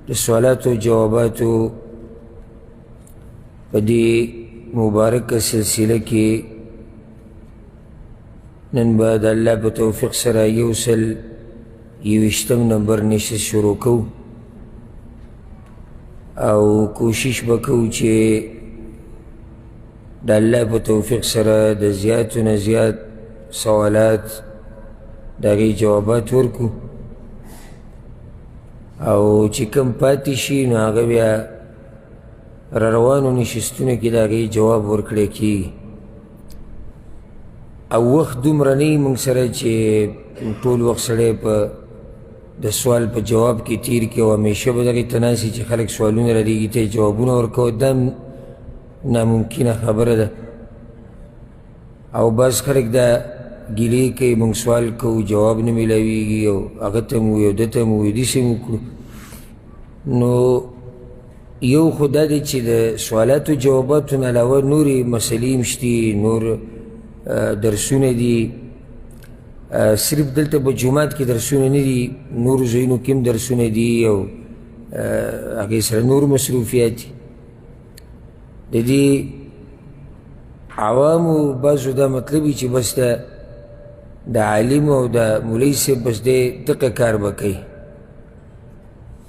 د سوالاتو جواباتو په دې مبارکه سلسله کې نن به د الله په توفیق سره 121 نمبر نشست شروع کوو او کوشش به کوو چې د الله په توفیق سره د زیاتو نه زیات سوالات د هغې جوابات ورکو او چې کم پاتې شي نو هغه بیا را روانو نشستونو کې د هغې جواب ورکړی کېږي او وخت دومره نه وي موږ سره چې ټول وخت سړی په د سوال په جواب کې تیر کړي او همیشه به دغې ته ناست چې خلک سوالونه رالیږي ته یې جوابونه ورکوه دا ناممکنه خبره ده او بعض خلک دا ګیلې کوي موږ سوال کوو جواب نه میلاویږي او هغه ته مو وي او ده ته مو وي داسې مو کړو نو یو خو دا دی چې د سوالاتو جواباتو نه علاوه نورې مسلې هم شتي نور درسونه دي صرف دلته په جومات کې درسونه نه دي نورو ځایونو کې هم درسونه دي او هغې سره نور مصروفیات دي د دې عوامو بعضو دا مطلب وي چې بس د عالم او د مولوي صاحب بس دی دغه کار به کوي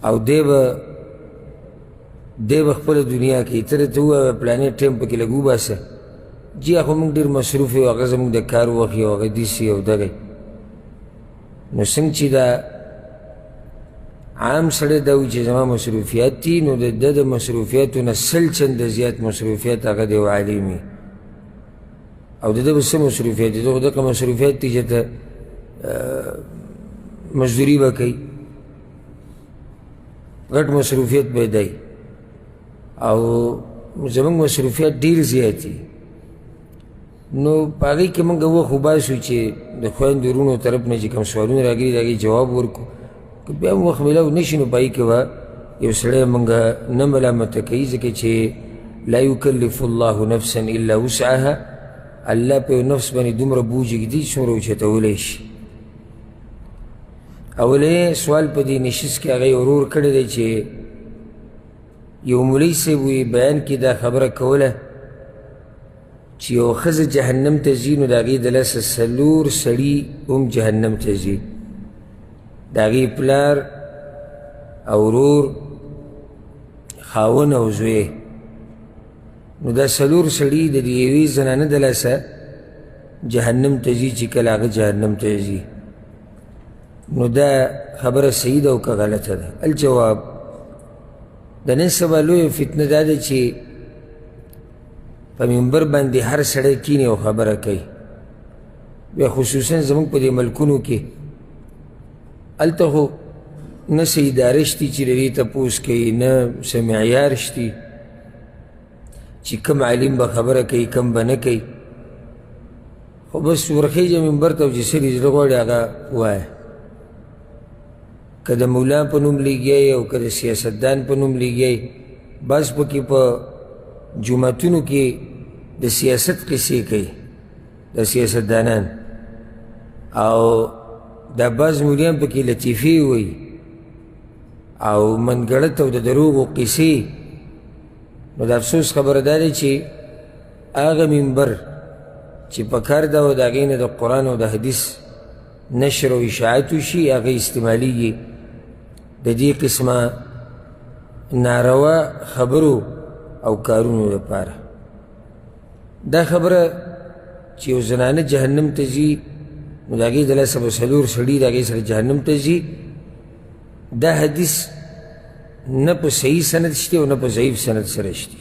او دی به خپله دنیا کوي ته راته ووایه پلانې ټایم پکې لږ وباسه جی خو موږ ډېر مصروف یو هغه زموږ د کار وخت یو هغه داسې او دغه نو څنګه چې دا عام سړی دا وي چې زما مصروفیات دي نو د ده د مصروفیاتو نه 100 چنده زیات مصروفیات هغه د یو عالم وي او د ده به څه مصروفیات دي خو دغه مصروفیات دي چې ته مزدوري به کوي غټ مصروفیت به دی او زموږ مصروفیات ډېر زیات دي نو په هغې کې موږ وخت وباسو چې د خویندو وروڼو طرف نه چې کوم سوالونه راغلي د هغې جواب ورکړو که بیا هم وخت میلاو نه شي نو په هغې کې به یو سړی موږ نه ملامته کوي ځکه چې لا یکلف الله نفسا الا وسعها الله په یو نفس باندې دومره بوج ږدي چې څومره اوچتولی شي اولنی سوال په دې نشست کې هغه ورور کړی دی چې یو مولوي صاحب وي بیان کې دا خبره کوله چې یو ښځه جهنم ته ځي نو د هغې د لاسه 4 سړي هم جهنم ته ځي د هغې پلار او ورور خاون او زوی نو دا 4 سړي د دې یوې زنانه د لاسه جهنم ته ځي چې کله هغه جهنم ته ځي نو دا خبره صحیح ده او که غلطه ده الجواب د نن سبا لویه فتنه دا ده چې په منبر باندې هر سړی کینی او خبره کوي بیا خصوصا زموږ په دې ملکونو کې هلته خو نه څه اداره شتي چې د دې تپوس کوي نه څه معیار شتي چې کم عالم به خبره کوي کم به نه کوي خو بس ورخیږه منبر ته او چې څه دې زړه غواړي هغه ووایه که د مولا په نوم لیږئ او که د سیاستدان په نوم لیږئ بس پکې په جوماتونو کې د سیاست قصې کوي د سیاستدانان او دا بعض مولیان پکې لطیفې وایي او منګړت او د دروغو قصې نو د افسوس خبره دا دی چې هغه منبر چې په کار ده او د هغې نه د قرآن او د حدیث نشر او اشاعت وشي هغه استعمالیږي د دې قسمه ناروا خبرو او کارونو لپاره دا خبره چې یو زنانه جهنم ته ځي نو د هغې د لاسه به 4 سړي د هغې سره جهنم ته ځي دا حدیث نه په صحیح سند شته او نه په ضعیف سند سره شته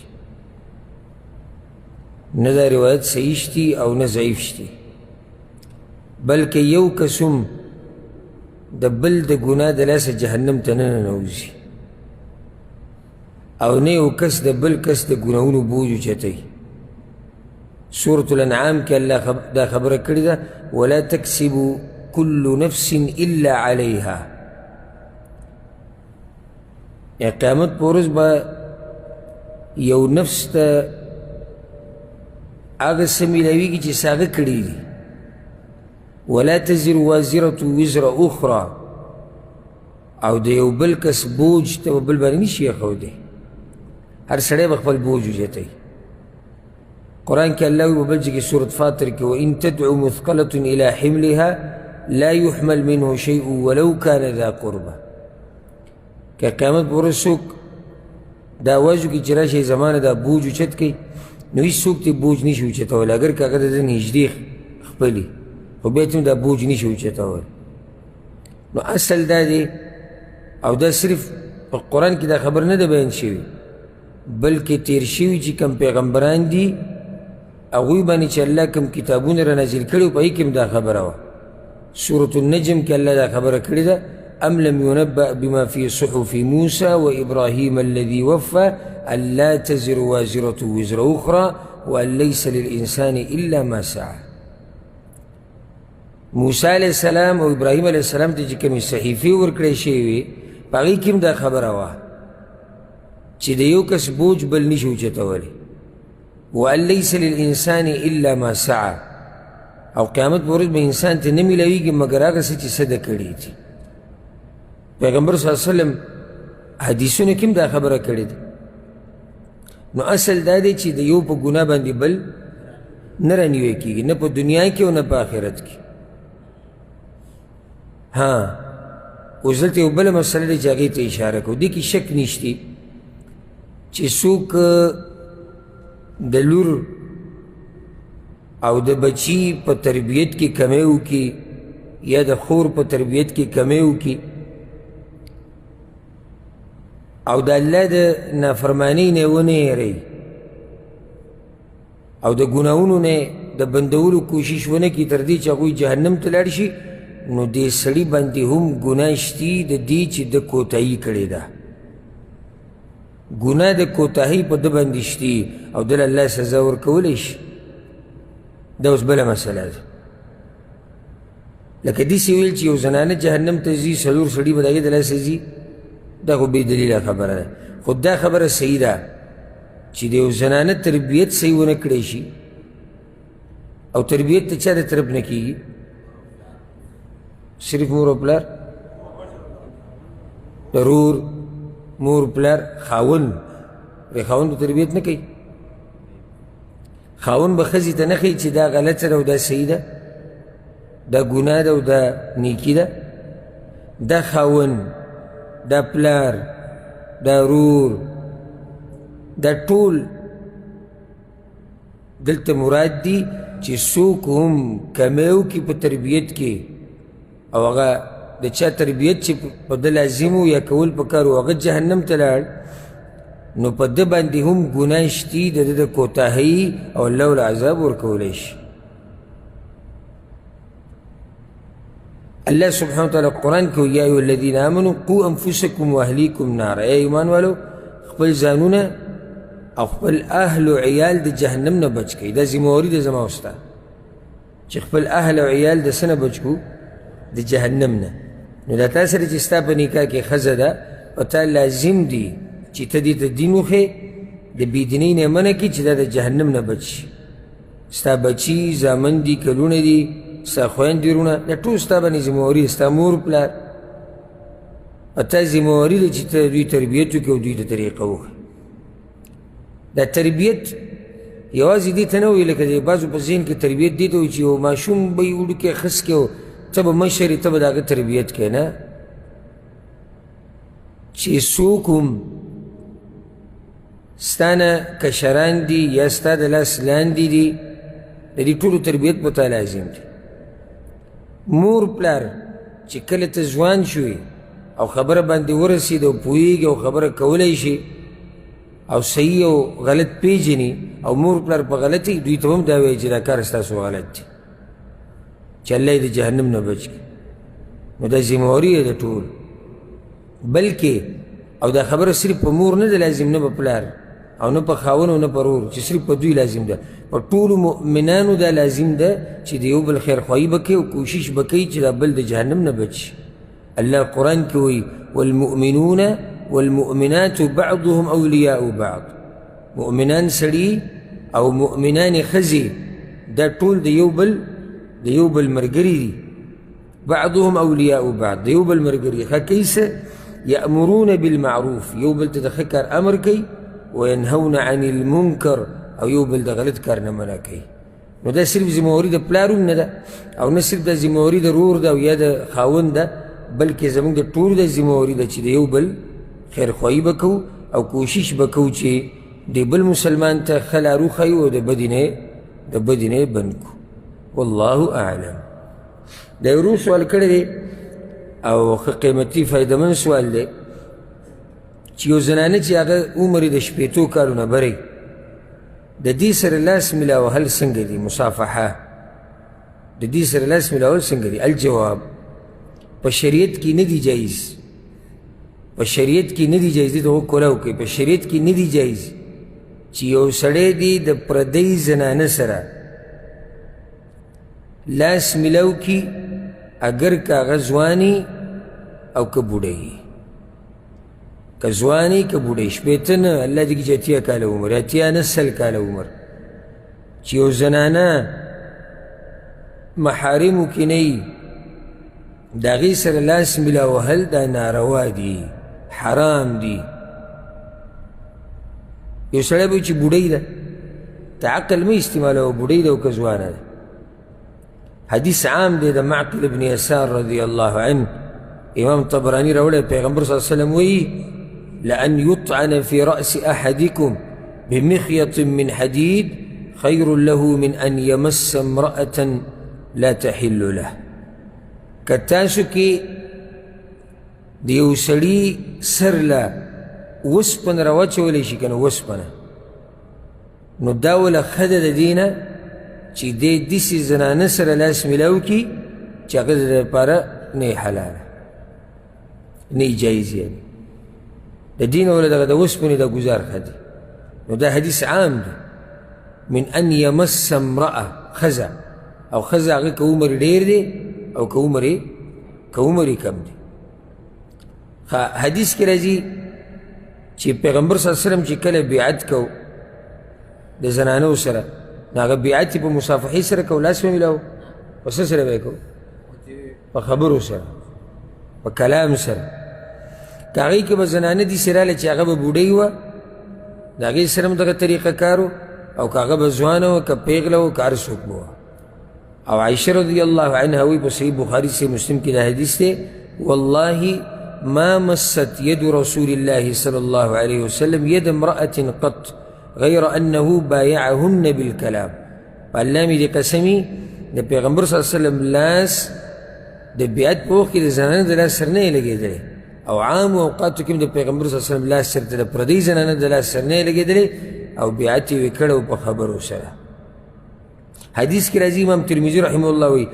نه دا روایت صحیح شته او نه ضعیف شته بلکې یو کس هم د بل د ګناه د لاسه جهنم ته نه ننوځي او نه یو کس د بل کس د ګناهونو بوج اوچتوي سورة الانعام کې الله دا خبره کړې ده ولا تکسب كل نفس الا عليها قیامت په ورځ به یو نفس ته هغه څه میلاویږي چې څه هغه کړي دي ولا تزر وازرة وزر اخرى او د یو بل کس بوج ته بل باندې نشي ایښودی هر سړی به خپل بوج وزیتی قرآن کې الله وی بل ځای کې سورة فاطر کې وإن تدعو مثقلة إلى حملها لا يحمل منه شيء ولو كان ذا قربه که قیامت پر ورځ څوک دا آواز وکړي چې راشئ زمانه دا بوج اوچت کوي نو هېڅ څوک ته بوج نشي اوچتولی اگر که هغه د ده نږدې خپلي خو بیا ته دا بوج نشي اوچتولی نو اصل دا دی او دا صرف په قرآن کې دا خبر نه ده بیان شوي بلکې تیر شوي چې کوم پیغمبران دي هغوی باندې چې الله کوم کتابونه را نازل کړي په هغې کې هم دا خبره وه سورة النجم کې الله دا خبره کړې ده أم لم ينبأ بما في صحف موسى وإبراهيم الذي وفى ألا تزر وازرة وزر أخرى وأن ليس للإنسان إلا ما سعى موسى عليه السلام او إبراهيم عليه السلام ته چې کومې صحیفې ورکړې شوې وې په هغې کې هم دا خبره وه چې د یو کس بوج بل نشي اوچتولی وأن ليس للإنسان إلا ما سعى او قیامت په ورځ به انسان ته نه میلاویږي مګر هغه څه چې څه ده کړي دي پیغمبر صلی الله علیه وسلم حدیثونو کې هم دا خبره کړې ده نو اصل دا دی چې د یو په ګناه باندې بل نه رانیوی کېږي نه په دنیا کې او نه په آخرت کې ها اوس دلته یو بله مسله ده چې هغې ته اشاره کوو دې کې شک نشتی چې څوک د لور او د بچی په تربیت کې کمی وکړي یا د خور په تربیت کې کمی وکړي او د الله د نافرمانۍ نه ونه هېروي او د ګناهونو نه د بندولو کوشش ونه کړي تر دې چې هغوی جهنم ته لاړ شي نو دې سړي باندې هم ګناه شتي د دې چې د کوتاهي کړې ده ګناه د کوتاهي په ده باندې شتي او دله الله سزا ورکولی شي دا اوس بله مسله ده لکه داسې ویل چې یو زنانه جهنم ته ځي څلور سړي به د هغې د لاسه ځي دا خو بې دلیله خبره ده خو دا خبره صحیح ده چې د یو زنانه تربیت صحیح ونه کړی شي او تربیت د چا د طرف نه کېږي صرف مور او پلار ضرور مور پلار خاون خاون به تربیت نه کوي خاون به ښځې ته نه ښیي چې دا غلطه ده او دا صحیح ده دا ګناه ده او دا نیکي ده دا خاون دا پلار دا رور دا ټول دلته مراد دي چې څوک هم کمی وکړي په تربیت کې او هغه د چا تربیت چې په ده لازم یا کول پکار و هغه جهنم ته لاړ نو په ده باندې هم ګناه شتي د ده د کوتاهۍ او الله ول عذاب ورکولی شي الله سبحانه وتعالی قرآن کې یا ایها الذین آمنوا قوا انفسکم واهلیکم نارا ای ایمان والو خپل ځانونه او خپل اهل او عیال د جهنم نه بچ کړئ دا ذمهواري ده زما او ستا چې خپل اهل او عیال د څه نه بچ کړو د جهنم نه نو دا تا سره چې ستا په نکاح کې ښځه ده په تا لازم دي چې ته دې ته دین وښې د بېدینۍ نه یې منع کړي چې دا د جهنم نه بچ شي ستا بچي زامن دي کلونه دي ستا خویندې وروڼه دا ټول ستا باندې ذمهواري ستا مور پلار په تا ذمهواري ده چې ته دوی تربیت وکړې او دوی ته طریقه وښې دا تربیت یوازې دې ته نه وایي لکه د بعضو په ذهن کې تربیت دې ته وایي چې یو ماشوم به یې وړوکی خس کړې او ته به مشر یې ته به د هغه تربیت کوې نه چې څوک هم ستا نه کشران دي یا ستا د لاس لاندې دي د دې ټولو تربیت په تا لازم دی مور پلار چې کله ته ځوان شوې او خبره باندې ورسېد او پوهېږي او خبره کولی شي او صحیح او غلط پیژني او مور پلار په غلطي دوی ته هم دا وایي چې دا کار ستاسو غلط دی چې الله یې د جهنم نه بچ کړي نو دا ذمهواري یې د ټول بلکې او دا خبره صرف په مور نه ده لازم نه په پلار او نه په خاون او نه په رور چې صرف په دوی لازم ده په ټولو مؤمنانو دا لازم ده چې د یو بل خیرخواهي به کوي او کوشش به کوي چې دا بل د جهنم نه بچ شي الله قرآن کې وایي والمؤمنون والمؤمنات بعضهم اولیاء بعض مؤمنان سړي او مؤمنان ښځې دا ټول د یو بل ملګري دي بعضهم اولیاء بعض، د یو بل ملګري ښه کوي څه یأمرون بالمعروف، یو بل ته د ښه کار امر کوي، وینهون عن المنکر، او یو بل د غلط کار نه منع کوي. نو دا صرف ذمہواري د پلار هم نه ده، او نه صرف دا ذمہواري د رور ده او یا د خاوند ده، بلکې زموږ د ټولو د ذمہواري ده چې د یو بل خیرخواهي به کوو او کوشش به کوو چې د بل مسلمان ته ښه لار وښیو او د بدې نه یې بند کړو. والله اعلم. دا یو ورو سوال کړی دی او ښه قیمتي فایدهمند سوال دی چې یو زنانه چې هغه عمر یې د 80 کالو نه بری، د دې سره لاس ملاوهل څنګه دي؟ مصافحه د دې سره لاس ملاول څنګه دي؟ الجواب په شریعت کې نه دی جایز، په شریعت کې نه دی جایز. دې ته وکوله وکړئ، په شریعت کې نه دی جایز چې یو سړی دی د پردۍ زنانه سره لاس ملاو کی، اگر که هغه ځواني او که بوډۍ، که ځواني که بوډۍ، 80 نه الله دې کړي چې 80 کاله عمر، 80 نه 100 کاله عمر، چې یو زنانه محارمو کې نه وي د هغې سره لاس ملاوهل دا ناروا دي، حرام دي. یو سړی به چې بوډۍ ده، ته عقل مه استعمالوه، بوډۍ ده او که ځوانه ده. حدیث عام دی د معقل ابن یسار رضی الله عنه، امام طبرانی راوړی، پیغمبر صلی الله علیه وسلم وایي لأن يطعن في رأس أحدكم بمخيط من حديد خير له من أن يمس امرأة لا تحل له. که تاسو کې د یو سړي سر له وسپنه راواچولی شي که نه وسپنه، نو دا وله ښه ده د دې نه چې دی داسې زنانه سره لاس میلاو کړي چې هغه د ده لپاره نه یې حلاله، نه یې جایز. یعنې د دې نه وله دغه د وسپنې دا ګزار ښه دی. نو دا حدیث عام دی، من ان یمس امرأه، ښځه او ښځه هغه که عمر ډېر دی او که عمر یې کم دی. حدیث کې راځي چې پیغمبر صلی الله علیه وسلم چې کله بیعت کو د زنانو سره، نو هغه بیعت یې په مصافحې سره کو، لاس به میلاو، په څه سره به یې کو؟ په خبرو سره، په کلام سره. که هغې کې به زنانه داسې راله چې هغه به بوډۍ وه، د هغې سره هم دغه طریقه کار و، او که هغه به ځوانه وه، که پیغله وه، که هر څوک به وه. او عائشه رضی الله عنها وی په صحیح بخاری سے مسلم کی دا حدیث تے والله ما مست يد رسول الله صلی الله علیہ وسلم يد امرأة قط غیر انه بايعهن بالکلام. اللہ می دی قسمی دا پیغمبر صلی اللہ علیہ وسلم لاس دا بیعت په وخت کې د زنانه د لاس سر نه یې لګېدلی، او عام اوقاتو کې د پیغمبر صلی الله علیہ وسلم لاس سر ته د پردۍ زنانه د لاس سر نه یې لګېدلی، او بیعت یې کړی په خبرو سره. حدیث کی راځي امام ترمذی رحمه الله وی،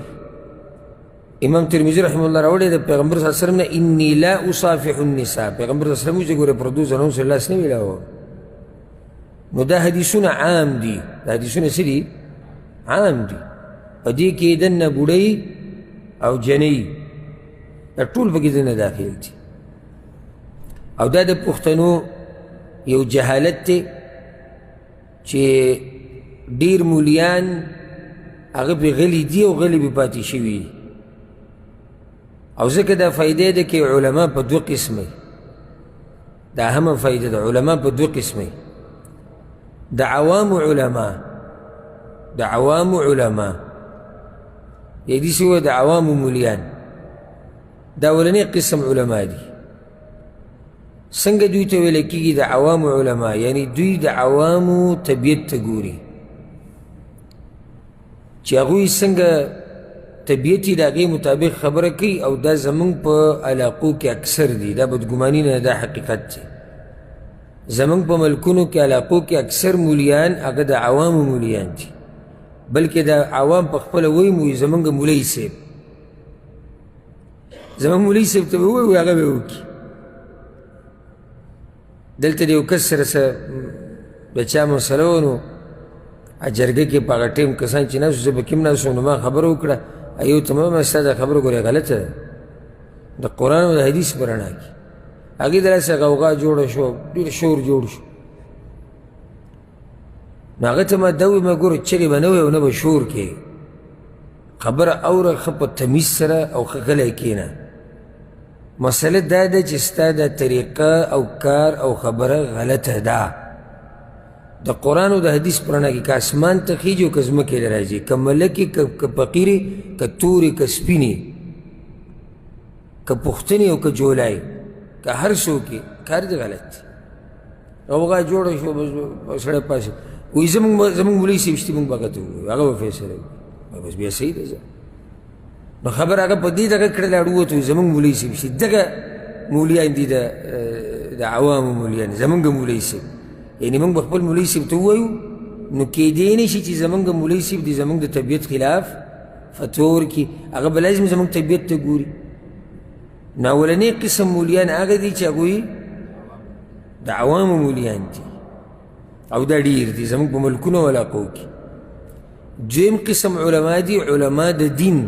امام ترمذی رحمه الله راوړی د پیغمبر صلی الله علیه وسلم نه انی لا اصافح النساء، پیغمبر صلی الله علیه وسلم چې ګوره پردو زنانو سره لاس نه میلاوه. نو دا حدیثونه عام دي، دا حدیثونه څه دي؟ عام دي. په دې کې دننه بوډۍ او جنۍ دا ټول پکې دننه داخل دي. او دا د پښتنو یو جهالت دی چې ډېر مولیان هغه پې غلي دي او غلي پې پاتې شوي، او ځکه دا فایده ده کې علما په 2 قسمه، دا اهمه فایده ده. علما په 2 قسمه، د عوام علما، د عوام علما یا دې سوه د عوام مولیان، دا اولنی قسم علما دي. څنګه دوی ته ویل کېږي د عوام علما؟ یعنی دوی د عوامو طبیعت ته ګوري چې هغوی څنګه طبیعت یې د هغې مطابق خبره کوي، او دا زمونږ په علاقو کې اکثر دي، دا بدګماني نه، دا حقیقت دی. زمونږ په ملکونو کې علاقو کې اکثر مولیان هغه د عوامو مولیان دي، بلکې د عوام په خپله وایي موي زمونږ مولوي صاحب، زمونږ مولوي صاحب ته به ووایو هغه به وکړي. دلته د یو کس سره څه د چا مسله وه، نو جرګه کې په هغه ټیم کسان چې ناست زه به کې هم ناست وم، نو ما خبره وکړه، یو ته ما ستا دا خبره ګورې غلطه ده د قرآن او د حدیث په رڼا کې. هغې دلاسې غوغا جوړه شوه، ډېر شور جوړ شو. نو هغه ته ما دا وویل ما ګوره چغې به نه وایې او نه به شور کې، خبره اوره ښه په تمیز سره او ښه غلی کښېنه. مسله دا ده چې ستا دا طریقه او کار او خبره غلطه ده. د قرآن او د حدیث په رڼا کې که اسمان ته خیږي او که ځمکې له راځي، که ملکې که فقیرې، که تورې که سپینې، که پښتنې او که جولای، که هر څوک یې کار دې غلط دی. غوغا جوړه شو بس سړی پاسې وایي زمونږ مولوي صاحب شتي موږ به هغه ته ووایو، هغه به فیصله وکړي. بس بیا صحیح ده. نو خبر هغه په دې دغه کړې لاړ ووتو زمونږ مولوي صاحب شتي، دغه مولیان دي د عوامو مولیان، زمونږ مولوي صاحب. یعنې موږ به خپل مولوي صاحب ته ووایو، نو کیدی نه شي چې زمونږ مولوي صاحب د زمونږ د طبیعت خلاف فتوا ورکړي. هغه به لازم زمونږ طبیعت ته ګوري. نو اولنی قسم مولیان هغه دي چې هغوی د عوامو مولیان دي او دا ډېر دي زمونږ په ملکونو او علاقو کې. دویم قسم علما دي علما د دین،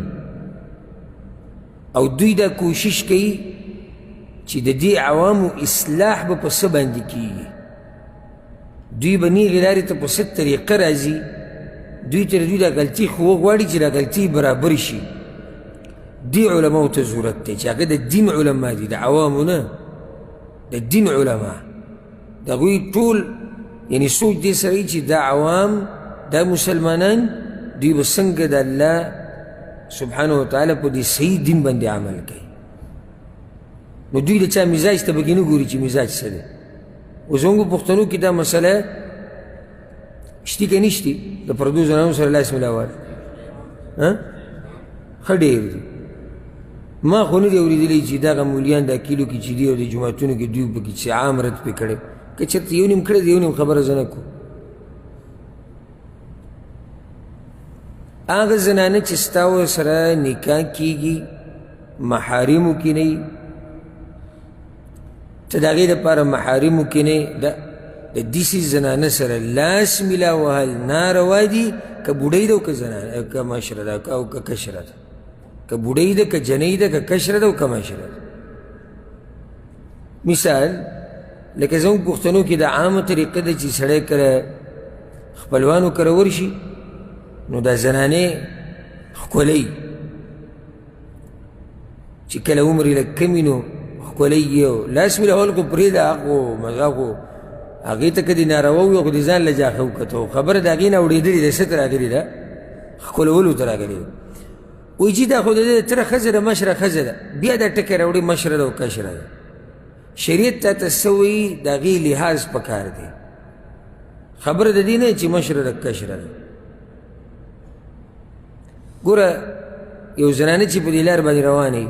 او دوی دا کوشش کوي چې د دې عوامو اصلاح به په څه باندې کېږي. دوی به نیغې لارې ته په څه طریقه راځي، دوی ته د دوی دا غلطي خو وغواړي چې دا غلطي برابر شي. دې علماو ته ضرورت دی چې هغه د دین علما دي، د عوامو نه، د دین علما. د هغوی ټول یعنې سوچ دې سره وي چې دا عوام، دا مسلمانان، دوی به څنګه د الله سبحانه وتعالی په دې صحیح دین باندې عمل کوي. نو دوی د چا مزاج ته پکې نه ګوري چې مزاج څه دی. اوس زموږ په پښتنو کې دا مسله شتي که نشتي د پردو زنانو سره لاس ملاول ښه ډېر دي. ما خو نه دي اورېدلی چې دغه مولیان دا کیلو کې چې دي او د جوماتونو کې دوی پکې چې عام رد پې کړی. که چېرته یو نیم کړی دی، یو نیم خبره زه نه کوو. هغه زنانه چې ستا ورسره نکاح کېږي محارمو کې نه وي، ته د هغې دپاره محارمو کې نه د داسې زنانه سره لاس ملا وهل ناروا دي. که بوډۍ ده او که زنانه، که مشره ده او که کشره ده، که بوډۍ ده که جنۍ ده که کشره ده او که مشره ده. مثال لکه زموږ پښتنو کې د عامه طریقه ده چې سړی کله خپلوانو کره ورشي نو دا زنانې ښکلی چې کله عمر یې لږ کم وي نو ښکلی یې او لاس ملول خو پرېږده، هغه مزه خو هغې ته که دې ناروا وي خو دې ځان له جاښه وکتو. خبره د هغې نه اورېدلې ده، څه ته راغلې ده؟ ښکلولو ته راغلې ده. وایي چې دا خو د دې تره ښځه ده، مشره ښځه ده، بیا دا ټکی راوړي مشره ده او کشره ده. شریعت تا ته څه وایي د هغې لحاظ پکار دی. خبره د دې نه چې مشره ده کشره ده. ګوره یو زنانه چې په دې لار باندې روانې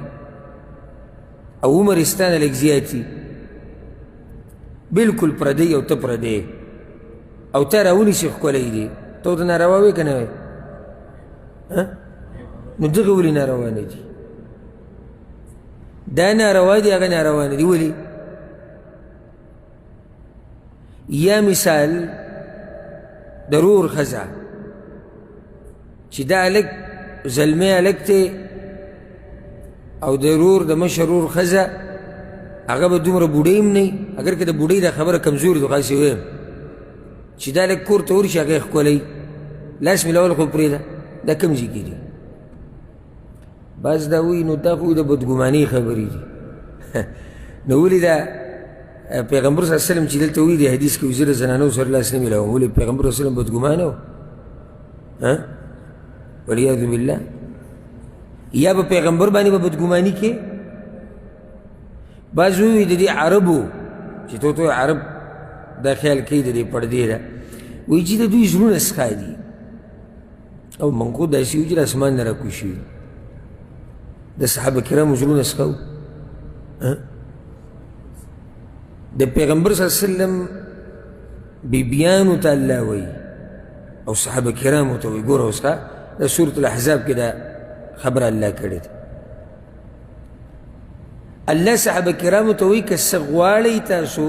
او عمر یې ستا نه لږ زیات وي، بلکل پردی او ته پردی او تا راونیسي ښکلی دی، ته ورته ناروا وې که نه وې؟ نو دغه ولې ناروا نه دي؟ دا ناروا دي، هغه ناروا نه دي. ولې؟ یا مثال د رور ښځه چې دا هلک زلمی هلک دی او د رور د مشر رور ښځه هغه به دومره بوډۍ هم نه وي، اگر که د بوډۍ دا خبره کمزوري ده، خاصې ویم چې دا هلک کور ته ورشي هغه یې ښکلی لاس ملول خو پرېږده. دا کوم ځای کې دي؟ بعض دا وایي نو دا خو د بدګمانۍ خبرې دي. نو ولې دا پیغمبر صلی الله علیه وسلم چې دلته وایي د حدیث کې وزیر زنانو سره لاس نه ملاوم، ولې پیغمبر صلی الله علیه وسلم بدګمانه و؟ والعیاذ بالله. یا به پیغمبر باندې به بدګماني کې؟ بعض وایي د دې عربو چې تو عرب دا خیال کوي د دې پردې ده، وایي چې د دوی زړونه سخا دي او موږ خو داسې یو چې د اسمان نه راکوشي وي. د صحابه کرامو زړونه سخا وو. د پیغمبر صلی الله علیه وسلم بیبیانو ته الله وایي او صحابه کرامو ته وایي. ګوره اوس د سورة الاحزاب کې دا خبره الله کړې ده. الله صحابه کرامو ته وایي که څه غواړئ تاسو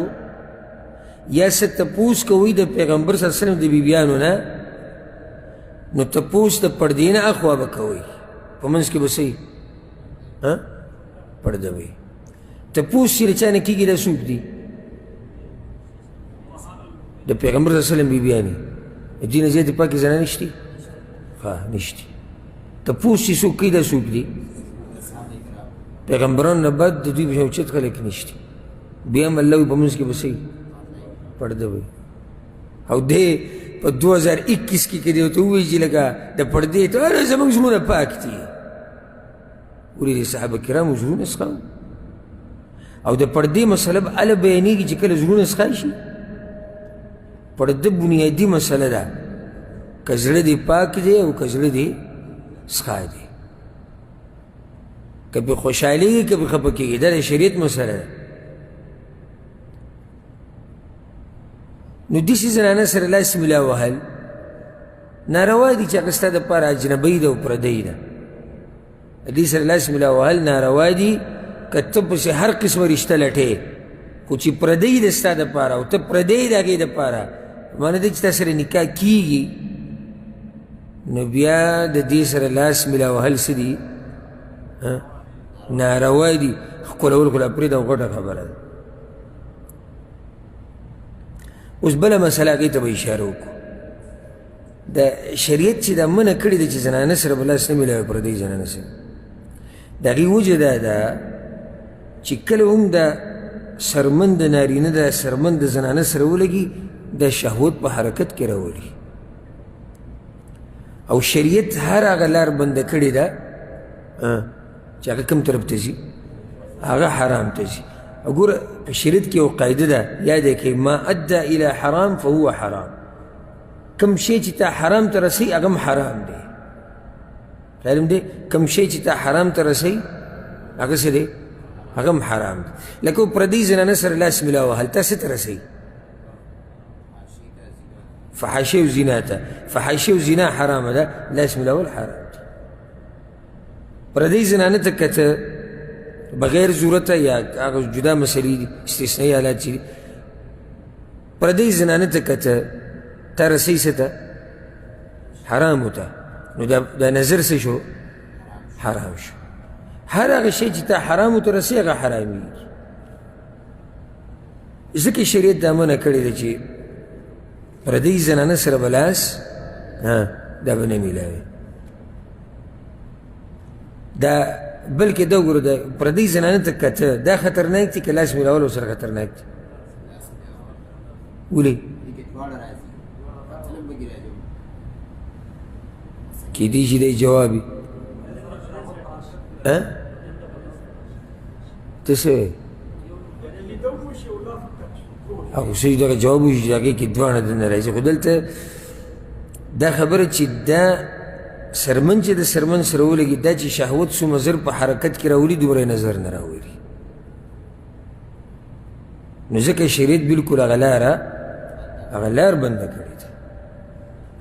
یا څه تپوس کوئ د پیغمبر صلی الله علیه وسلم د بیبیانو نه، نو تپوس د پردې نه اخوا به کوئ، په منځ کې به څه وي؟ پرده وي. تپوس چې د چا نه کېږي دا څوک دي؟ د پیغمبر صلی الله علیه وسلم بیبیانې. د دې نه زیاتې پاکې زنانې شتې؟ ښه نشتې. تپوس چې څوک کوي دا څوک دي پیغمبرانو نه بعد د دوی په شان اوچت خلک نشته بیا هم الله وي په منځ کې به څه پرده وي او دی په 2021 کې که دی ورته ووایي چې لکه د پردې ته اره زموږ زړونه پاک دي ولې د صحابه کرامو زړونه څښه او د پردې مسله به هله بیانېږي چې کله زړونه څښای شي پرده بنیادي مسله ده که زړه دې پاک دی او که زړه دې څښای دی که پې خوشحالېږي که پې خفه کېږي دا د شریعت مسله ده نو داسې زنانه سره لاس ملا وهل ناروا دي چې هغه ستا دپاره اجنبۍ ده او پردۍ ده د دې سره لاس ملا وهل ناروا دي که ته پسې هر قسمه رشته لټې خو چې پردۍ ده ستا دپاره او ته پردۍ د هغې دپاره معنی ده چې تا سره نکاح کېږي نو بیا د دې سره لاس ملا وهل څه دي ناروا دي ښکلول خو لا پرېږده او غټه خبره ده اوس بله مسله هغې ته به اشاره وکړو د شریعت چې دا منع کړې ده چې زنانه سره به لاس نه میلاوي پردۍ زنانه سره د هغې وجه دا ده چې کله هم د سرمن د نارینه د سرمن د زنانه سره ولګي د شهوت په حرکت کې راولي او شریعت هر هغه لار بنده کړې ده چې هغه کوم طرف ته ځي هغه حرام ته ځي وګوره په شریعت کې یو قاعده ده یاد یې کړئ ما ادى الى حرام فهو حرام کوم شی چې تا حرام ته رسوي هغه هم حرام دی معلوم دی کوم شی چې تا حرام ته رسوي هغه څه دی هغه هم حرام دی لکه پردۍ زنانه سره لاس ملا وهل تا څه ته رسوي فحاشي او زنا ته فحاشي او زنا حرامه ده لاس ملاول حرام دی پردۍ زنانه ته که بغیر ضرورته یا هغه جدا مسلې دي استثنایي حالات چې دي پردۍ زنانه ته که تا رسوي څه ته حرامو ته نو دا نظر څه شو حرام شو هر هغه شی چې تا حرامو ته رسوي هغه حرامېږي ځکه شریعت دا منع کړې ده چې پردۍ زنانه سره به لاس دا به نه میلاوي دا بلکې دا وګوره د پردۍ زنانه ته که دا خطرناک دي که لاس میلاول ورسره خطرناک دي ولې کیدای شي دی جوابي ته څه وایې هغه څه دغه جواب وشي چې هغې کې دواړه دننه راځي خو دلته دا خبره چې دا سرمن چې د سرمن سره ولګي دا چې شهوت څومره زر په حرکت کې راولي دومره نظر نه راولي نو ځکه شریعت بلکل هغه لار بنده کړې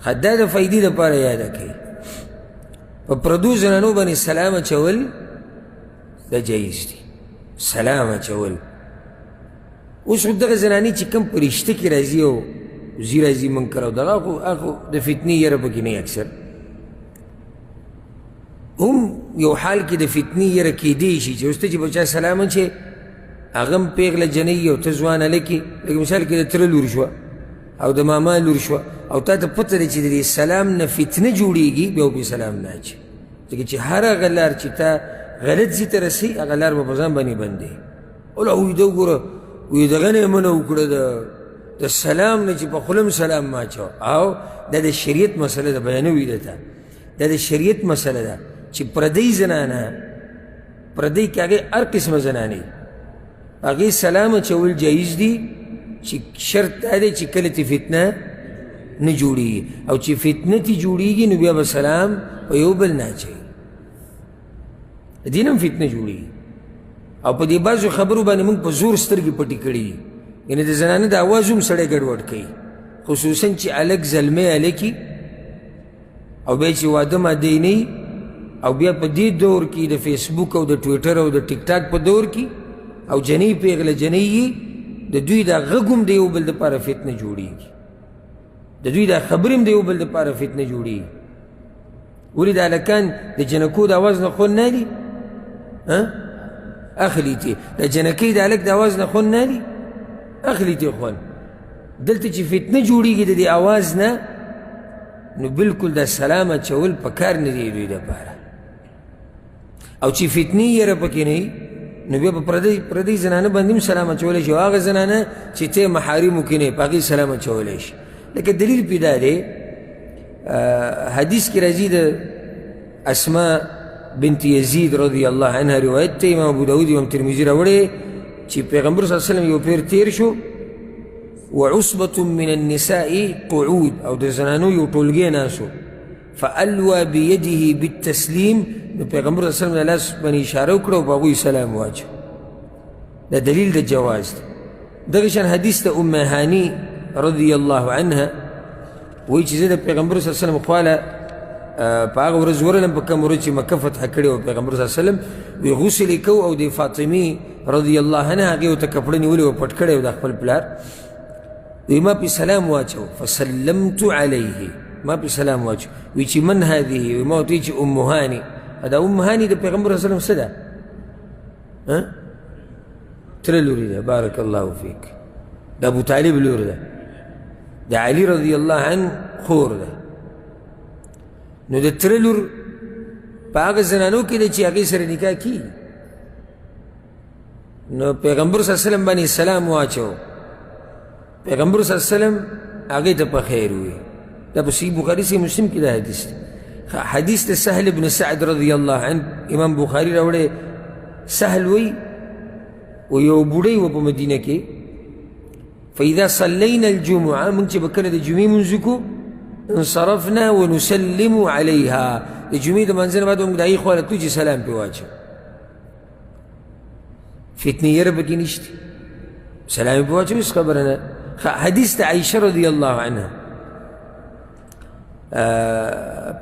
ده دا د فایدې دپاره یاده کوي په پردو زنانو باندې سلام اچول دا جایز دي سلام اچول اوس خو دغه زنانې چې کوم په رشته کې راځي او زی راځي منکر او دغه خو د فتنې یره پکې نه اکثر هم یو حال کې د فتنې یره کیدی شي چې اوس ته چې بچا سلام اچې هغه هم پیغله جنۍ او ته ځوانه لکې لکه مثال کې د تره لور شوه او د ماما لور شوه او تا ته پته دی چې د دې سلام نه فتنه جوړېږي بیا به سلام نه اچي ځکه چې هر هغه لار چې تا غلط ځي ته رسي هغه لار به په ځان باندې بندې اوله وایي ده وګوره وایي دغه نه یې منع وکړه د سلام نه چې په خوله م سلام مه اچوه او دا د شریعت مسله ده بیانوي درته دا د شریعت مسله ده چې پردۍ زنانه پردۍ کې هغې هر قسمه زنانې هغې سلام اچول جایز دي چې شرط دا دی چې کله تی فتنه نه جوړېږي او چې فتنه تی جوړېږي نو بیا به سلام په یو بل نه اچوي د دین هم فتنه جوړېږي او په دې بعضو خبرو باندې موږ په زور سترګې پټې کړي دي یعنې د زنانه د اواز هم سړی ګډوډ کوي خصوصا چې الک زلمی الکي او بیا چې واده مادی نه او بیا په دې دور کې د فیسبوک او د ټویټر او د ټیک ټاک په دور کې او جنۍ پیغله جنۍ د دوی دا غږ هم د یو بل دپاره فتنه جوړېږي د دوی دا خبرې هم د یو بل دپاره فتنه جوړېږي ولې د هلکان د جنکو د اواز نه خوند نه دي اخلي تې د جنکۍ د هلک د اواز نه خوند نه دي اخلي تې خوند دلته چې فتنه جوړېږي د دې اواز نه نو بالکل دا سلام اچول پکار نه دی دوی دپاره او چې فتنې یره پکې نه وي نو بیا په پردۍ زنانه باندې هم سلام اچولی شي او هغه زنانه چې ته محارمو کې نه په هغې سلام اچولی شي لکه دلیل پې دا دی حدیث کې راځي د اسماء بنت یزید رضی الله عنها روایت ته امام ابو داود امام ترمذي راوړی چې پیغمبر صلی الله علیه وسلم یو پیر تیر شو وعصبة من النساء قعود او د زنانو یو ټولګی ناسو فالوى بيده بالتسلیم نو پیغمبر صلی الله علیه وسلم لاس باندې اشاره وکړه او په هغوی سلام واچو دا دلیل د جواز دی دغه شان حدیث د ام هانی رضی الله عنها وایي چې زه د پیغمبر صلی الله علیه وسلم خواله په هغه ورځ ورغلم په کوم ورځ چې مکه فتح کړې وه پیغمبر صلی الله علیه وسلم وی غسل یې کوو او د فاطمې رضی الله عنها هغې ورته کپړه نیولې وه پټ کړی و د خپل پلار وی ما پې سلام واچو فسلمت علیه ما پې سلام واچو وی چې من هذه وی ما ورته چې ام هانی دا ام هانی د پیغمبر صلی الله علیه وسلم څه ده تره لوري ده بارک الله فیک د ابو طالب لور ده د علي رضی الله عنه خور ده نو د تره لور په هغه زنانو کې ده چې هغې سره نکاح کېږي نو پیغمبر صلی الله علیه وسلم باندې سلام واچو پیغمبر صلی الله علیه وسلم هغې ته په خیر ووی دا په صحیح بخاري صحیح مسلم کې دا حدیث دی حدیث د سهل بن سعد رضی الله عنه امام بخاري راوړی سهل وی و یو بوډۍ و په مدینه کې فاذا صلینا الجمعه موږ چې به کله د جمعې لمونځ وکړو انصرفنا ونسلم عليها د جمعې د منځه نه بعد موږ د هغې خوا له تلو چې سلام پرې واچو فتنې یره پکې نشته سلام یې پرې واچو هېڅ خبره نه حدیث د عایشه رضی الله عنها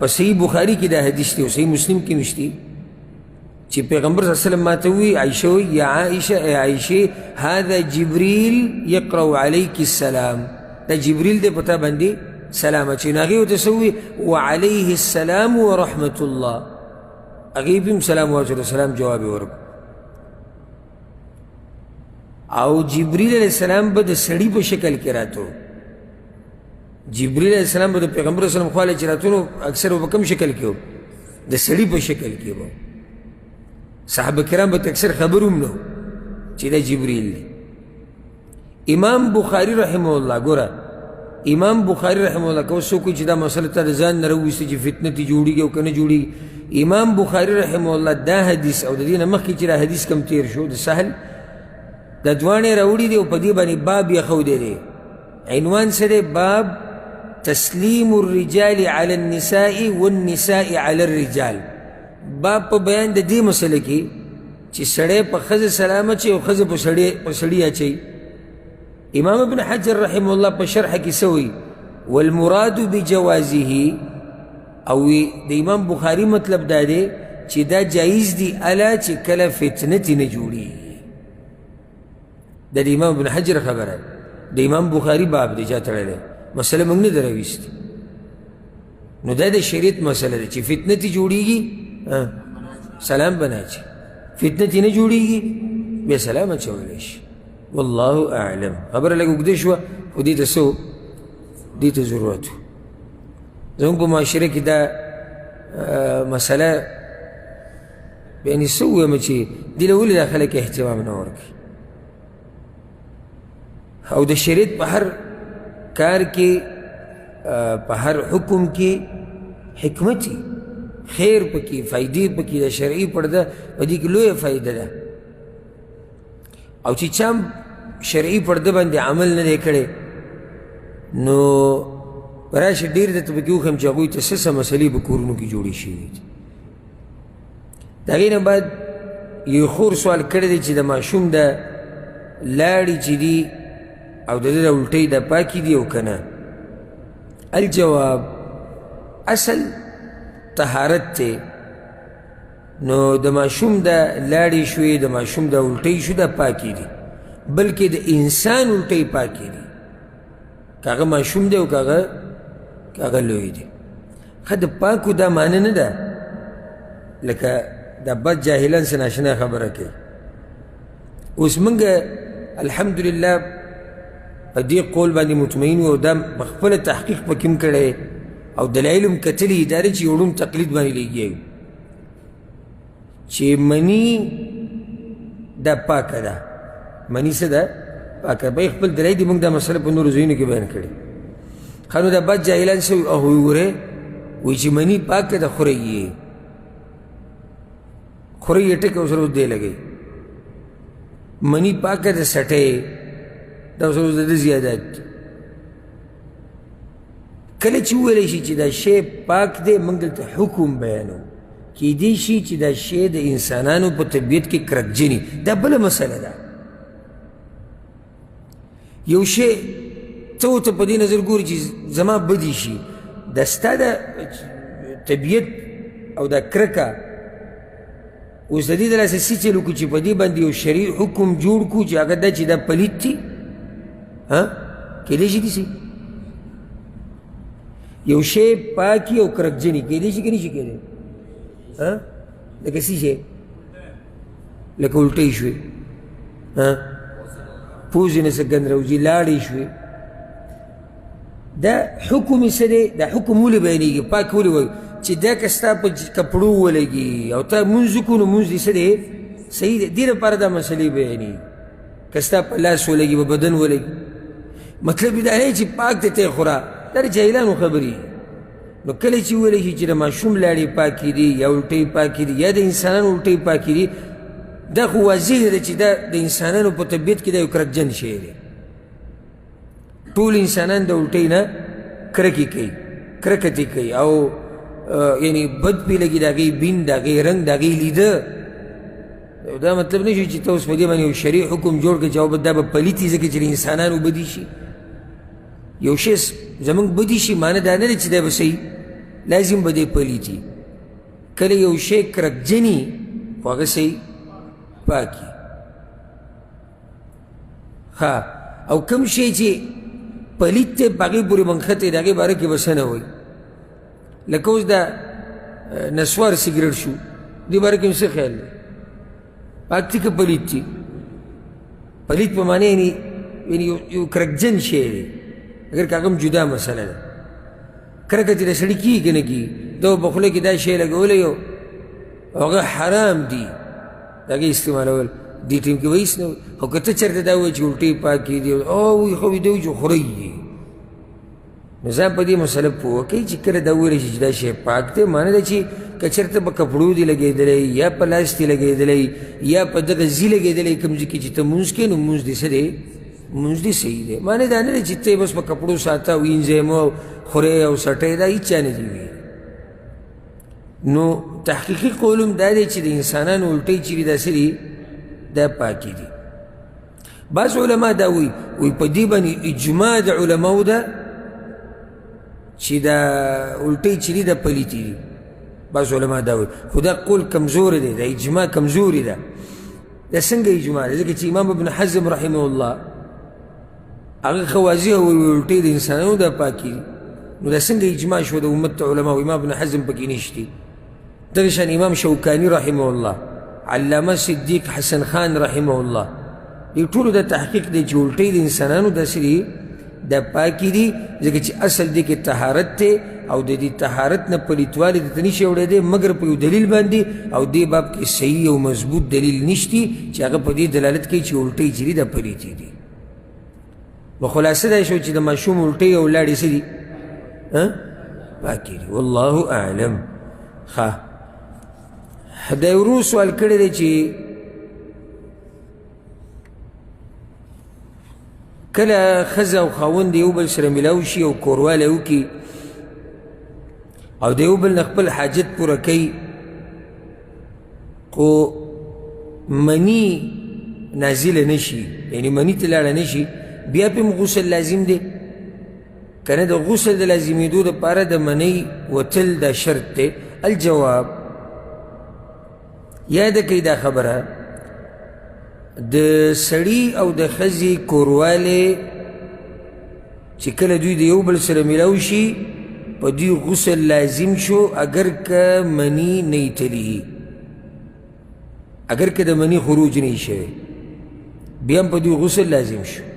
په صحیح بخاري کې دا حدیث دی او صحیح مسلم کې مشتی چې پیغمبر صلی الله علیه وسلم ماته وی عایشه وی یا عایشه ای عایشه هذا جبریل یقرأ علیک السلام دا جبریل دی پتا باندې سلام اچوي نو هغې ورته څه ووي وعلیه السلام ورحمة الله هغې پې هم سلام واچولو سلام جواب یې ورکړو او جبریل علیه السلام به د سړي په شکل کې راتو جبریل علیہ السلام به د پیغمبر صلی الله علیه وسلم خواله چې راتلو اکثر به په کوم شکل کې و د سړي په شکل کې به صحابه کرام به اکثر خبر هم نه چې دا جبریل دی امام بخاري رحمه الله ګوره امام بخاري رحمه الله که اوس څوک چې دا مسله ته د ځان نه راوویسته چې فتنه تې جوړېږي او که نه جوړېږي امام بخاري رحمه الله دا حدیث او د دې نه مخکې چې دا حدیث کم تیر شو د سهل دا دواړې راوړي دي او په دې باندې باب یې ښودی دی عنوان څه دی باب تسلیم الرجال على النساء والنساء على الرجال باب په بیان د دې مسله کې چې سړی په ښځه سلام اچوي او ښځه په سړي اچوي امام ابن حجر رحمه الله په شرح کې څه وایي والمراد بجوازه او د امام بخاري مطلب دا دی چې دا جایز دی الا چې کله فتنه تې نه جوړېږي دا د امام ابن حجر خبره د امام بخاري باب دی چا تړلی مسله موږ نه ده راویستې نو دا د شریعت مسله ده چې فتنه تې جوړېږي سلام به نه اچي فتنه تې نه جوړېږي بیا سلام اچولی شي والله اعلم خبره لږ اوږده شوه خو دې ته څه دې ته ضرورت و زموږ په معاشره کې دا مسله یعنې څه ووایم چې دې له ولې دا خلک اهتمام نه ورکوي او د شریعت په هر کار کې په هر حکم کې حکمتي خیر پکې فایدې پکې د شرعي پرده په دې کې لویه فایده ده او چې چا شرعي پرده باندې عمل نه دی کړی نو راشه ډېر درته پکې وښیم چې هغوی ته څه څه مسلې په کورونو کې جوړې شوي دي د هغې نه بعد یو خور سوال کړی دی چې د ماشوم د لاړې چې دي او د ده د الټۍ د پاکې دي او که نه الجواب اصل طهارت دی نو د ماشوم د لاړې شوې د ماشوم د الټۍ شو دا پاکې دي بلکې د انسان الټۍ پاکې دي که هغه ماشوم دی او که هغه لوی دی ښه د پاکو دا معنی نه ده لکه دا بد جاهلان څه ناشنا خبره کوي اوس موږ الحمدلله په دې قول باندې مطمئن او دا په خپله تحقیق پکې هم کړی او دلایل هم کتلي دا دی چې یو ړوند تقلید باندې لګیږي چې مني دا پاکه ده مني څه ده پاکه به خپل دلایل دي موږ دا مسله په نورو ځایونو کې بیان کړې ښه نو دا بد جاهلان څه هغوی وګورئ وایي چې مني پاکه ده خورئ یې خورئ یې ټکه اوس روز دی لګئ مني پاکه ده سټی دا اوس روز د ده زیادات دي کله چې وویلی شي چې دا شی پاک دی موږ دلته حکم بیانو کیدای شي چې دا شی د انسانانو په طبیعت کې کرکجني دا بله مسله ده یو شی ته ورته په دې نظر ګوري چې زما بدی شي دا ستا د طبیعت او دا کرکه اوس د دې دلاسه څه چل وکړو چې په دې باندې یو شرعي حکم جوړ کړو چې هغه دا چې دا پلید دي کیدای شي داسې یو شی پاکي او کرکجني کیدای شي که نه شي کیدای لکه څه شی لکه الټۍ شوې پوزې نه څه ګند راوځي لاړې شوې دا حکم یې څه دی دا حکم ولې بیانېږي پاک ولې وایي چې دا که ستا په کپړو ولګي او ته لمونځ وکړو نو لمونځ دې څه دی صحیح دی دې لپاره دا مسلې بیانېږي که ستا په لاس ولګي په بدن ولګي مطلب یې دا دی چې پاک دی ته یې خوره دا د جاهلانو خبرې نو کله چې وویلی شي چې د ماشوم لاړې پاکې دي یا الټۍ پاکې دي یا د انسانانو الټۍ پاکې دي دا خو واضح ده چې دا د انسانانو په طبیعت کې دا یو کرکجن شی دی ټول انسانان د الټۍ نه کرکې کوي کرکتې کوي او یعنی بد پې لګي د هغې بین د هغې رنګ د هغې لیده دا مطلب نه شي چې ته اوس په دې باندې یو شرعي حکم جوړ کړې چې دا به پلیت وي ځکه چې د انسانانو بدي شي یو شی زمونږ بدي شي معنی دا نه دی چې دا به صحیح لازم به دی پلیت وي کله یو شی کرکجني خو هغه صحیح پاکي ها او کوم شی چې پلیت دی په هغې پورې منښتی د هغې باره کې به څه نه وایي لکه اوس دا نسوار سګرټ شو دې باره کې هم څه خیال دی پاک دی که پلیت دی پلیت په معنی یعنی یو کرکجن شی دی اگر که هغه هم جدا مسله ده کرکه چې د سړي کېږي که نه کېږي دا په خوله کې دا شی لګولی او هغه حرام دي د هغې استعمالول دې ټیم کې به هېڅ نه وي خو که ته چېرته دا ووایي چې الټۍ پاکې دي وایي خو وي دا وایي چې خورئ یې نو ځان په دې مسله پوه کوي چې کله دا وویلی شي چې دا شی پاک دی معنی ده چې که چېرته په کپړو دي لګېدلی یا په لاس دي لګېدلی یا په دغه ځي لګېدلی کوم ځای کې چې ته لمونځ کوې نو لمونځ دې څه دی لمونځ دې صحیح دی معنی دا نه دی چې ته یې بس په کپړو ساته وینځې مو خورې او سټې دا هېڅ چا نه دي ویلي نو تحقیقي قول هم دا دی چې د انسانانو الټۍ چې دي دا څه دي دا پاکې دي بعض علما دا وایي په دې باندې اجماع د علماو ده چې دا الټۍ چې دي دا پلیتې دي بعض علما دا وایي خو دا قول کمزوری دی دا اجماع کمزوري ده دا څنګه اجماع ده ځکه چې امام ابن حزم رحمه الله هغه ښه واضحه وایي الټۍ د انسانانو دا پاکې دي نو دا څنګه اجماع شو د امت علماو امام ابن حزم پکې نشتي دغه شان امام شوکاني رحمه الله علامه صدیق حسن خان رحمه الله دې ټولو دا تحقیق دی چې الټۍ د انسانانو داسې دي دا پاکې دي ځکه چې اصل دې کې طهارت دی او د دې طهارت نه پلیتوالی درته نشي اوړېدی مګر په یو دلیل باندې او دې باب کې صحیح او مضبوط دلیل نشتی چې هغه په دې دلالت کوي چې الټۍ چې دي دا پلیتې دي نو خلاصه دا شو چې د ماشوم الټۍ او لاړې څه دي پاکې دي والله اعلم ښه دا یو ورور سوال کړی دی چې کله ښځه او خاوند د یو بل سره میلاو شي او کوروالی وکړي او د یو بل نه خپل حاجت پوره کوي خو مني نازله نه شي یعنې مني ته لاړه نه شي بیا پې هم غسل لازم دی که نه د غسل د لازمېدو دپاره د منۍ وتل دا شرط دی الجواب یاده کوي دا خبره د سړي او د ښځې کوروالی چې کله دوی د یو بل سره میلاو شي په دوی غسل لازم شو اگر که منی نه تلی اگر که د منی خروج نه شوی بیا هم په دوی غسل لازم شو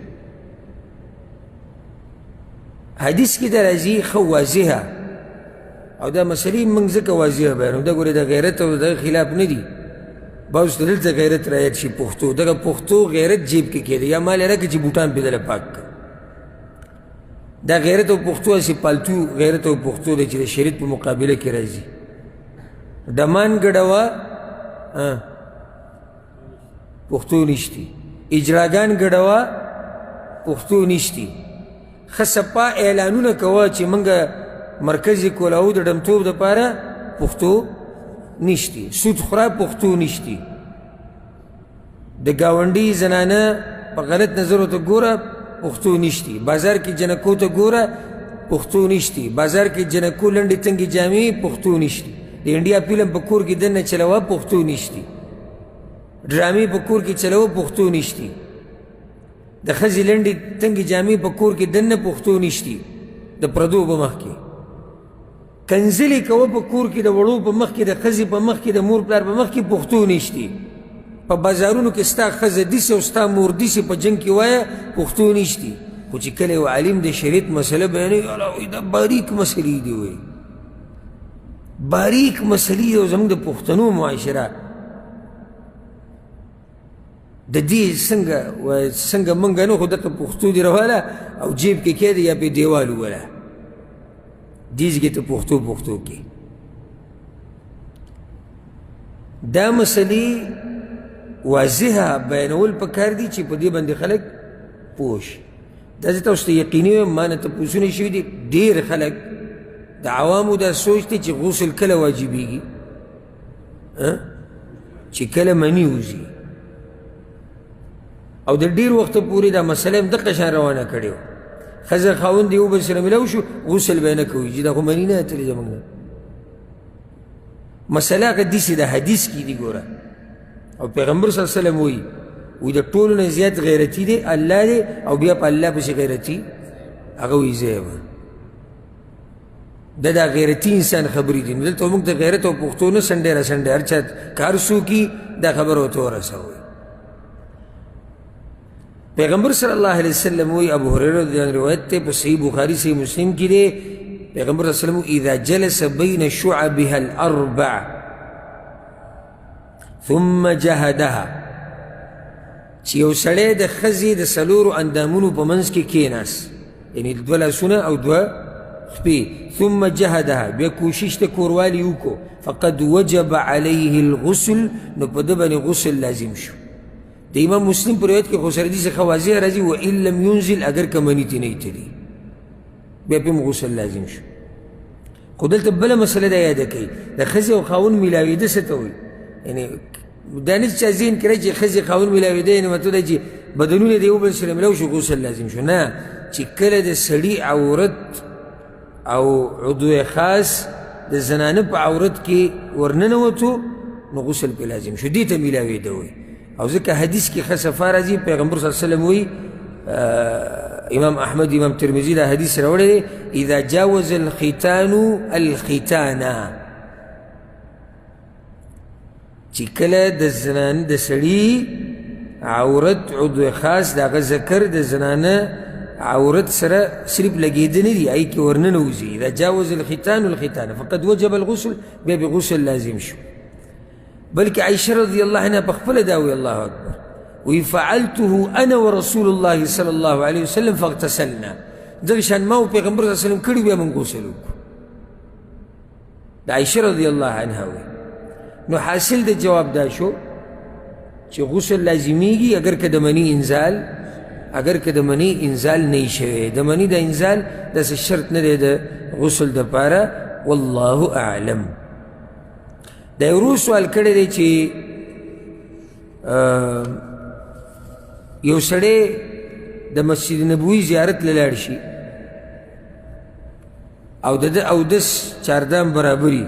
حدیث کې د راځي ښه واضحه او دا مسلې موږ ځکه واضح بیانو دا ګورې د غیرت او د خلاف نه دي بعض ته دلته غیرت رایت شي پښتو دغه پښتو غیرت جیب کې کېده یا مال یې راکړه چې بوټان پې دله پاک کړه دا غیرت او پښتو هسې پالتو غیرت او پښتو دی چې د شریعت په مقابله کې راځي ډمان ګډوه پښتو نشتی اجراګان ګډوه پښتو نشتی ښه سپا اعلانونه کوه چې موږ مرکزي کولاو د ډمتوب دپاره پښتو نشتی سود خوره پښتو نشتی د ګاونډي زنانه په غلط نظر ورته ګوره پښتو نشتی بازار کې جنکو ته ګوره پښتو نشتی بازار کې جنکو لنډې تنګې جامې پښتو نشتی د انډیا فلم په کور کې دننه چلوه پښتو نشتی ډرامې په کور کې چلوه پښتو نشتی د ښځې لنډې تنګې جامې په کور کې دننه پښتو نشتی د پردو په مخ کې کنځلې کوه په کور کې د وړو په مخ کې د ښځې په مخ کې د مور پلار په مخ کې پښتو نشتی په بازارونو کې ستا ښځه داسې او ستا مور داسې په جنګ کې وایه پښتو نشتی خو چې کله یو عالم د شریعت مسله بیانوي الله دا باریک مسلې دي وایي باریک مسلې دی او زموږ د پښتنو معاشره د دې څنګه موږ نه خو دغه پښتو دې روانه او جیب کې کېده یا پې دیوال ووله دې ځای ته پښتو کې دا مسلې واضحه بیانول پکار دي چې په دې باندې خلک پوه شي دا زه تاسو ته یقیني وایم ما نه تپوسونه شوي دي ډېر خلک د عوامو دا سوچ دی چې غسل کله واجبېږي چې کله مني وځي او د ډېر وخته پورې دا مسله هم دقه شان روانه کړې وه ښځه خاوند یو بل سره ملو شو غسل به یې نه کوي چې دا خو مني نه اتلې زموږ نه مسله هغه داسې د حدیث کې دي ګوره او پیغمبر صلی الله علیه وسلم وایي د ټولو نه زیات غیرتي دی الله دی او بیا په الله پسې غیرتي هغه وایي زه یم دا غیرتي انسان خبرې دي نو دلته موږ ته غیرت او پښتو نه سنډې را سنډې هر چا کار څوکي دا خبره ورته ورسوئ پیغمبر صلی الله علیه وسلم وایي ابو هریره رضی الله عنه روایت دی په صحیح بخاري صحیح مسلم کې دی پیغمبر صلی الله علیه وسلم اذا جلس بین شعبها الاربع ثم جهدها چې یو سړی د ښځې د څلورو اندامونو په منځ کې کېناست یعنې دوه لاسونه او دوه خپې ثم جهدها بیا کوشش ته کوروالي وکړو فقد وجب علیه الغسل نو په ده باندې غسل لازم شو د امام مسلم په روایت کې خو سره دې څخه واضح راځي وان لم ينزل اگر که مني تې نه ایتلي بیا پې هم غسل لازم شو خو دلته بله مسله دا یاده کوي د ښځې او خاوند میلاوېده څه ته وایي یعنې دا نه چا ذهن کې راشي چې ښځې خاوند میلاوېده یعنې مطلب دی چې بدنونه د یو بل سره میلاو شو غسل لازم شو نه چې کله د سړي عورت او عضو خاص د زنانه په عورت کې ورننوتو نو غسل پې لازم شو دې ته میلاوېده وایي او ځکه حدیث کې ښه صفا راځي پیغمبر صلی الله علیه وسلم وایي امام احمد امام ترمذي دا حدیث راوړی دی اذا جاوز الختان الختانا چې کله د زنانه د سړي عورت عضو خاص د هغه ذکر د زنانه عورت سره صرف لګېده دي هغې کې ورننوځي اذا جاوز الختان الختان فقد وجب الغسل بیا به غسل لازم شو بلکې عائشه رضی الله عنها په خپله دا وی الله اکبر وی فعلته انا ورسول الله صلی الله علیه وسلم فاغتسلنا دغه شان ما او پیغمبر صلی الله علیه وسلم کړي بیا موږ غسل وکړو د عائشه رضی الله عنها وی نو حاصل د جواب دا شو چې غسل لازمیږي اگر که د مني انزال نه شوی د مني د انزال داسې شرط نه دی د غسل دپاره والله اعلم دا یو ورو سوال کړی دی چې یو سړی د مسجد نبوي زیارت له لاړ شي او د ده اودس چاردام برابري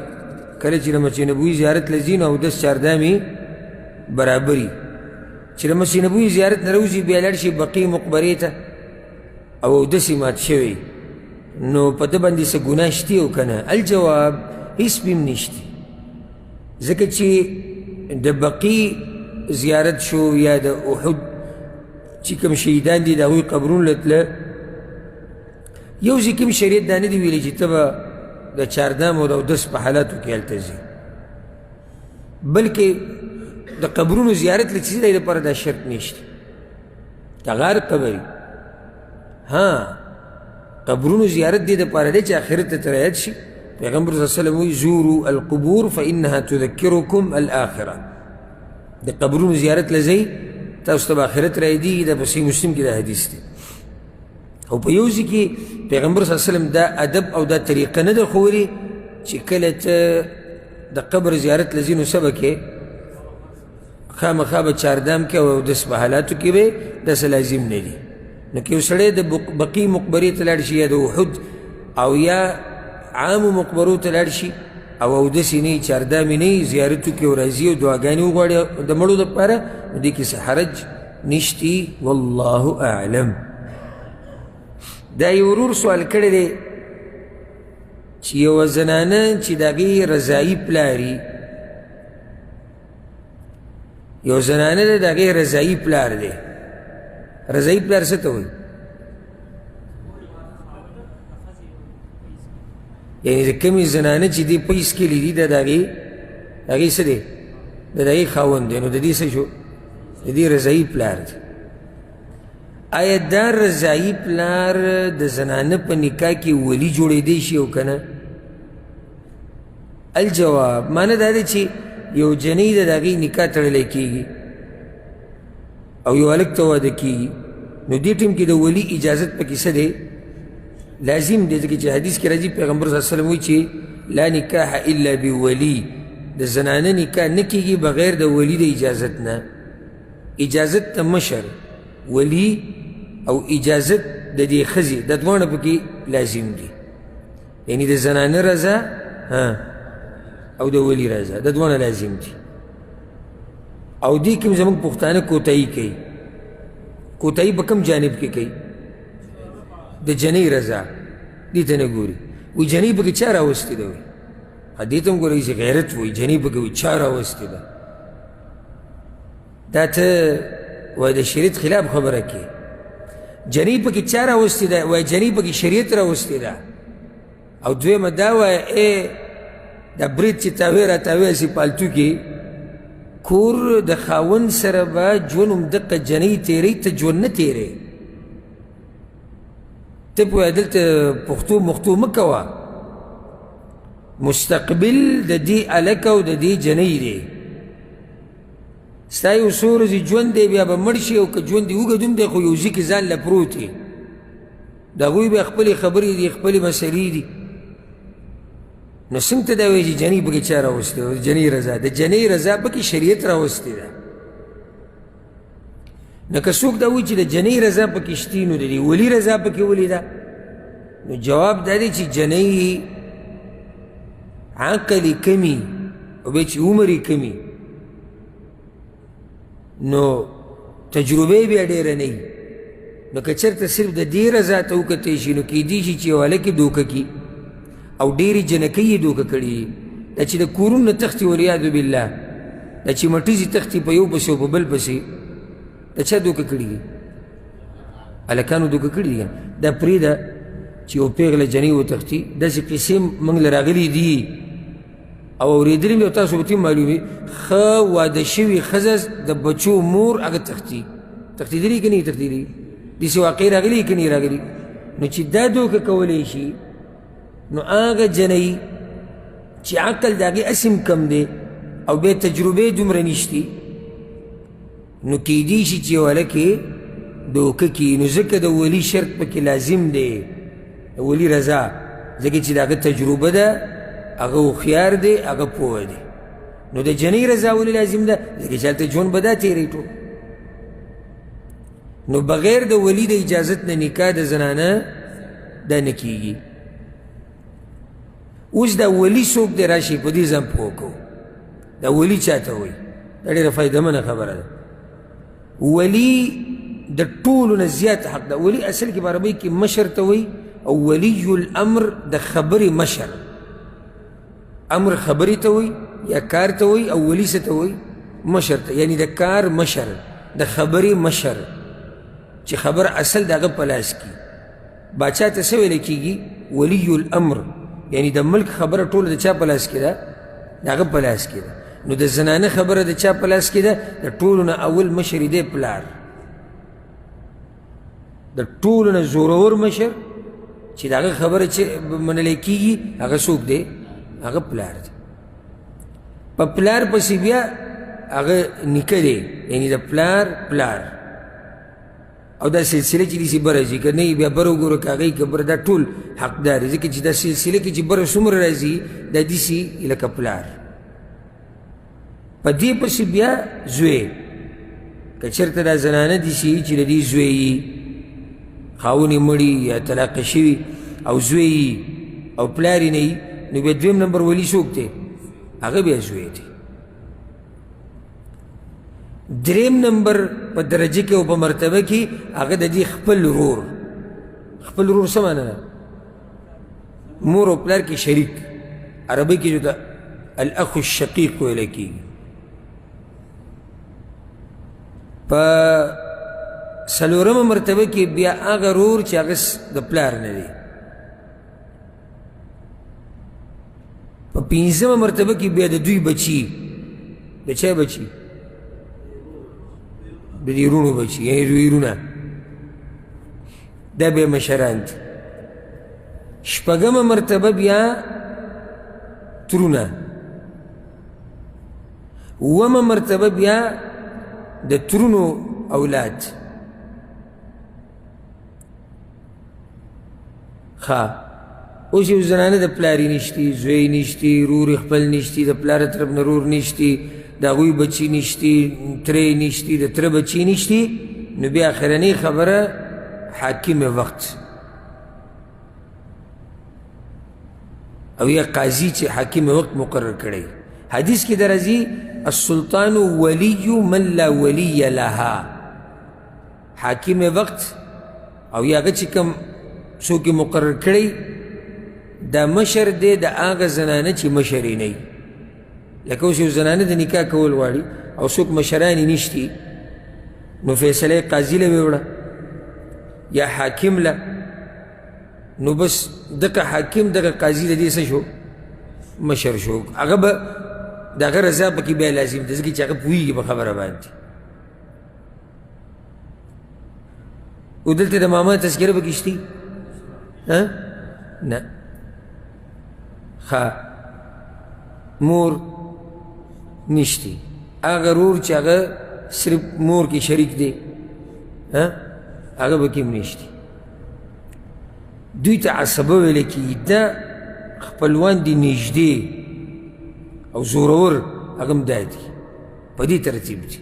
کله چې د مسجد نبوي زیارت له ځي نو اودس چاردامې برابري چې د مسجد نبوي زیارت نه راوځي بیا لاړ شي بقي مقبرې ته او اودس یې مات شوی نو په ده باندې څه ګناه شتي او که نه الجواب هېڅ بې هم نشتي ځکه چې د بقي زیارت شو یا د احد چې کوم شهیدان دي د هغوی قبرونو له تله یو ځای کوم شریعت دا نه دي ویلی چې ته به د چاردام او د اودس په حالاتو کې هلته ځي بلکې د قبرونو زیارت له چې دی دپاره دا شرط نشته که غار قبري قبرونو زیارت دی دپاره دی چې آخرت ته ترایت شي پیغمبر صلی الله علیه وسلم وایي زوروا القبور فانها تذکرکم الآخره د قبرونو زیارت له ځئ تاسو ته به آخرت رایدېږي دا په صحیح مسلم کې دا حدیث دی او په یو ځای کې پیغمبر صلی الله علیه وسلم دا ادب او دا طریقه نه ده ښوولې چې کله ته د قبر زیارت له ځي نو څه به کې خامخا به چاردام کې او اودس په حالاتو کې به داسې لازم نه دي نو که یو سړی د بقي مقبرې ته لاړ شي یا د احد او یا عامو مقبرو ته لاړ شي او اودس یې نه وي چاردام یې نه وي زیارتو کې او راځي او دعاګانې وغواړي د مړو دپاره نو دې کې څه حرج نشتي والله اعلم دا یو ورور سوال کړی دی چې یوه زنانه چې د هغې رضایي پلاري یو زنانه ده د هغې رضایي پلار دی رضایي پلار څه ته وایي یعنې د کمې زنانه چې دې پیس کلی دي دا د هغې څه دی د هغې خاوند دی نو د دې څه شو د دې رضایي پلار دی آیا دا رضایي پلار د زنانه په نکاح کې ولی جوړېدی شي او که نه الجواب معنی دا دی چې یو جنۍ ده د هغې نکاح تړلی کېږي او یو هلک ته واده کېږي نو دې ټیم کې د ولی اجازت پکې څه دی لازم دی ځکه چې حدیث کې راځي پیغمبر صلی الله علیه وسلم وایي چې لا نکاح الا بولی د زنانه نکاح نه کېږي بغیر د ولی د اجازت نه اجازت ته مشر ولی او اجازت د دې ښځې دا دواړه پکې لازم دي یعنی د زنانه رضا او د ولی رضا دا دواړه لازم دي او دې کې زموږ پښتانه کوتاهي کوي کوتاهي په کوم جانب کې کوي د جنۍ رضا دې ته نه ګوري وایي جنۍ پکې چا راوستې ده وایي دې ته هم ګورئ چې غیرت وایي جنۍ پکې وایي چا راوستې ده دا ته وایي د شریعت خلاف خبره کوي جنۍ پکې چا راوستې ده وایي جنۍ پکې شریعت راوستې ده او دویمه دا وایي دا برید چې تاوی را تاوی هسې پالتو کې کور د خاوند سره به ژوند همدقه جنۍ تېروي ته ژوند نه تېروې ته پوهه دلته پښتو مختو مه کوه مستقبل د دې هلک او د دې جنۍ دی ستا یو څو ورځې ژوند دی بیا به مړ شي او که ژوند دې اوږد هم دی خو یو ځای کې ځان له پروت دی د هغوی بیا خپلې خبرې دي خپلې مسلې دي نو څنګه ته دا وایي چې جنۍ پکې چا راوستې ده جنۍ رضا د جنۍ رضا پکې شریعت راوستې ده نو که څوک دا وایي چې د جنۍ رضا پکې شتي نو د دې ولي رضا پکې ولې ده نو جواب دا دی چې جنۍ عقل یې کمي او بیا چې عمر یې کمي نو تجربه یې بیا ډېره نه وي نو که چېرته صرف د دې رضا ته وکتی شي نو کیدی شي چې یو هلک یې دوکه کي او ډېرې جنکۍ یې دوکه کړي دا چې د کورونو نه تښتي والعیاذ بالله دا چې مټیزې تښتي په یو پسې او په بل پسې دا چا دوکه کړي دي هلکانو دوکه کړي دي دا پرېږده چې یو پېغله جنۍ وتښتي داسې قصې موږ له راغلي دي او اورېدلي دي او تاسو به ته معلومي ښه واده شوي ښځه د بچو مور هغه تښتي تښتېدلي که نه یې تښتېدلي داسې واقع راغلي که نه راغلي نو چې دا دوکه کولی شي نو هغه جنۍ چې عقل د هغې اسم کم دی او بیا تجربې دومره نشتي نو کیدی شي چې یو هلک یې دوکه کي نو ځکه د ولي شرط پکې لازم دی د ولي رضا ځکه چې د هغه تجربه ده هغه هوښیار دی هغه پوه دی نو د جنۍ رضا ولې لازم ده ځکه چې هلته ژوند به دا تېروي ټول نو بغیر د ولي د اجازت نه نکاح د زنانه دا نه کیږي اوس دا ولی څوک دی راشي په دې ځان پوه کوو دا ولی چا ته وایي دا ډېره فایدهمنه خبره ده ولی د ټولو نه زیات حق ده ولی اصل کې په عربۍ کې مشر ته وایي او ولی الامر د خبرې مشر امر خبرې ته وایي یا کار ته وایي او ولی څه ته وایي مشر ته یعنی د کار مشر د خبرې مشر چې خبر اصل د هغه په لاس کې باچا ته څه ویلی کېږي ولی الامر یعنی د ملک خبره ټوله د چا په لاس کې ده؟ د هغه په لاس کې ده. نو د زنانه خبره د چا په لاس کې ده؟ د ټولو نه اول مشر یې دی پلار، د ټولو نه زورور مشر چې د هغه خبره چې منلی کېږي هغه څوک دی؟ هغه پلار دی. په پلار پسې بیا هغه نیکه دی، یعنی د پلار پلار، او دا سلسله چې داسې بره ځي که نه بیا بره وګوره که هغه که بره دا ټول حقدار دی، ځکه چې دا سلسله کې چې بره څومره راځي دا داسې لکه پلار. په دې پسې بیا زوی، که چېرته دا زنانه داسې وي چې د دې زوی وي، خاون یې مړي یا طلاقه شوي او زوی یي او پلار یې نه وي، نو بیا دویم نمبر ولي څوک دی؟ هغه بیا زوی دی. دریم نمبر په درجه کې او په مرتبه کې هغه د دې خپل ورور. خپل ورور څه معنی ده؟ مور او پلار کې شریک، عربي کې جو ته الاخ الشقیق ویلی کېږي. په څلورمه مرتبه کې بیا هغه ورور چې هغه د پلار نه دی. په پنځمه مرتبه کې بیا د دوی بچي. د چا بچي؟ د دې وروڼو بچي، یعنې وروڼه، دا بیا مشران دي. شپږمه مرتبه بیا ترونه. اوومه مرتبه بیا د ترونو اولاد. اوس یو زنانه د پلار یې نشتي، زوی یې نشتي، ورور یې خپل نشتي، د پلار طرف نه ورور نشتي، د هغوی بچي نشتي، ترې نشتي، د تره بچي نشتي، نو بیا اخرنۍ خبره حاکم وقت او یا قاضي چې حاکم وقت مقرر کړی. حدیث کې درځي السلطان ولی من لا ولی لها. حاکم وقت او یا هغه چې کوم څوک مقرر کړی دا مشر دی د هغه زنانه چې مشر یې نه وي. لکه اوس یو زنانه د نکاح کول غواړي او څوک مشران یې نشتي، نو فیصله یې قاضي له ویوړه یا حاکم له، نو بس دغه حاکم دغه قاضي د دې څه شو؟ مشر شو. هغه به د هغه رضا پکې بیا لازم ده، ځکه چې هغه پوهېږي په خبره باندې. او دلته د ماما تذکره پکې شتي؟ نه. مور نشتی، هغه ورور چې هغه صرف مور کې شریک دی هغه پکې هم نشتی. دوی ته عصبه ویلی کېږي. دا خپلوان دي نږدې او زورور، هغه هم دا دي، په دې ترتیب دي.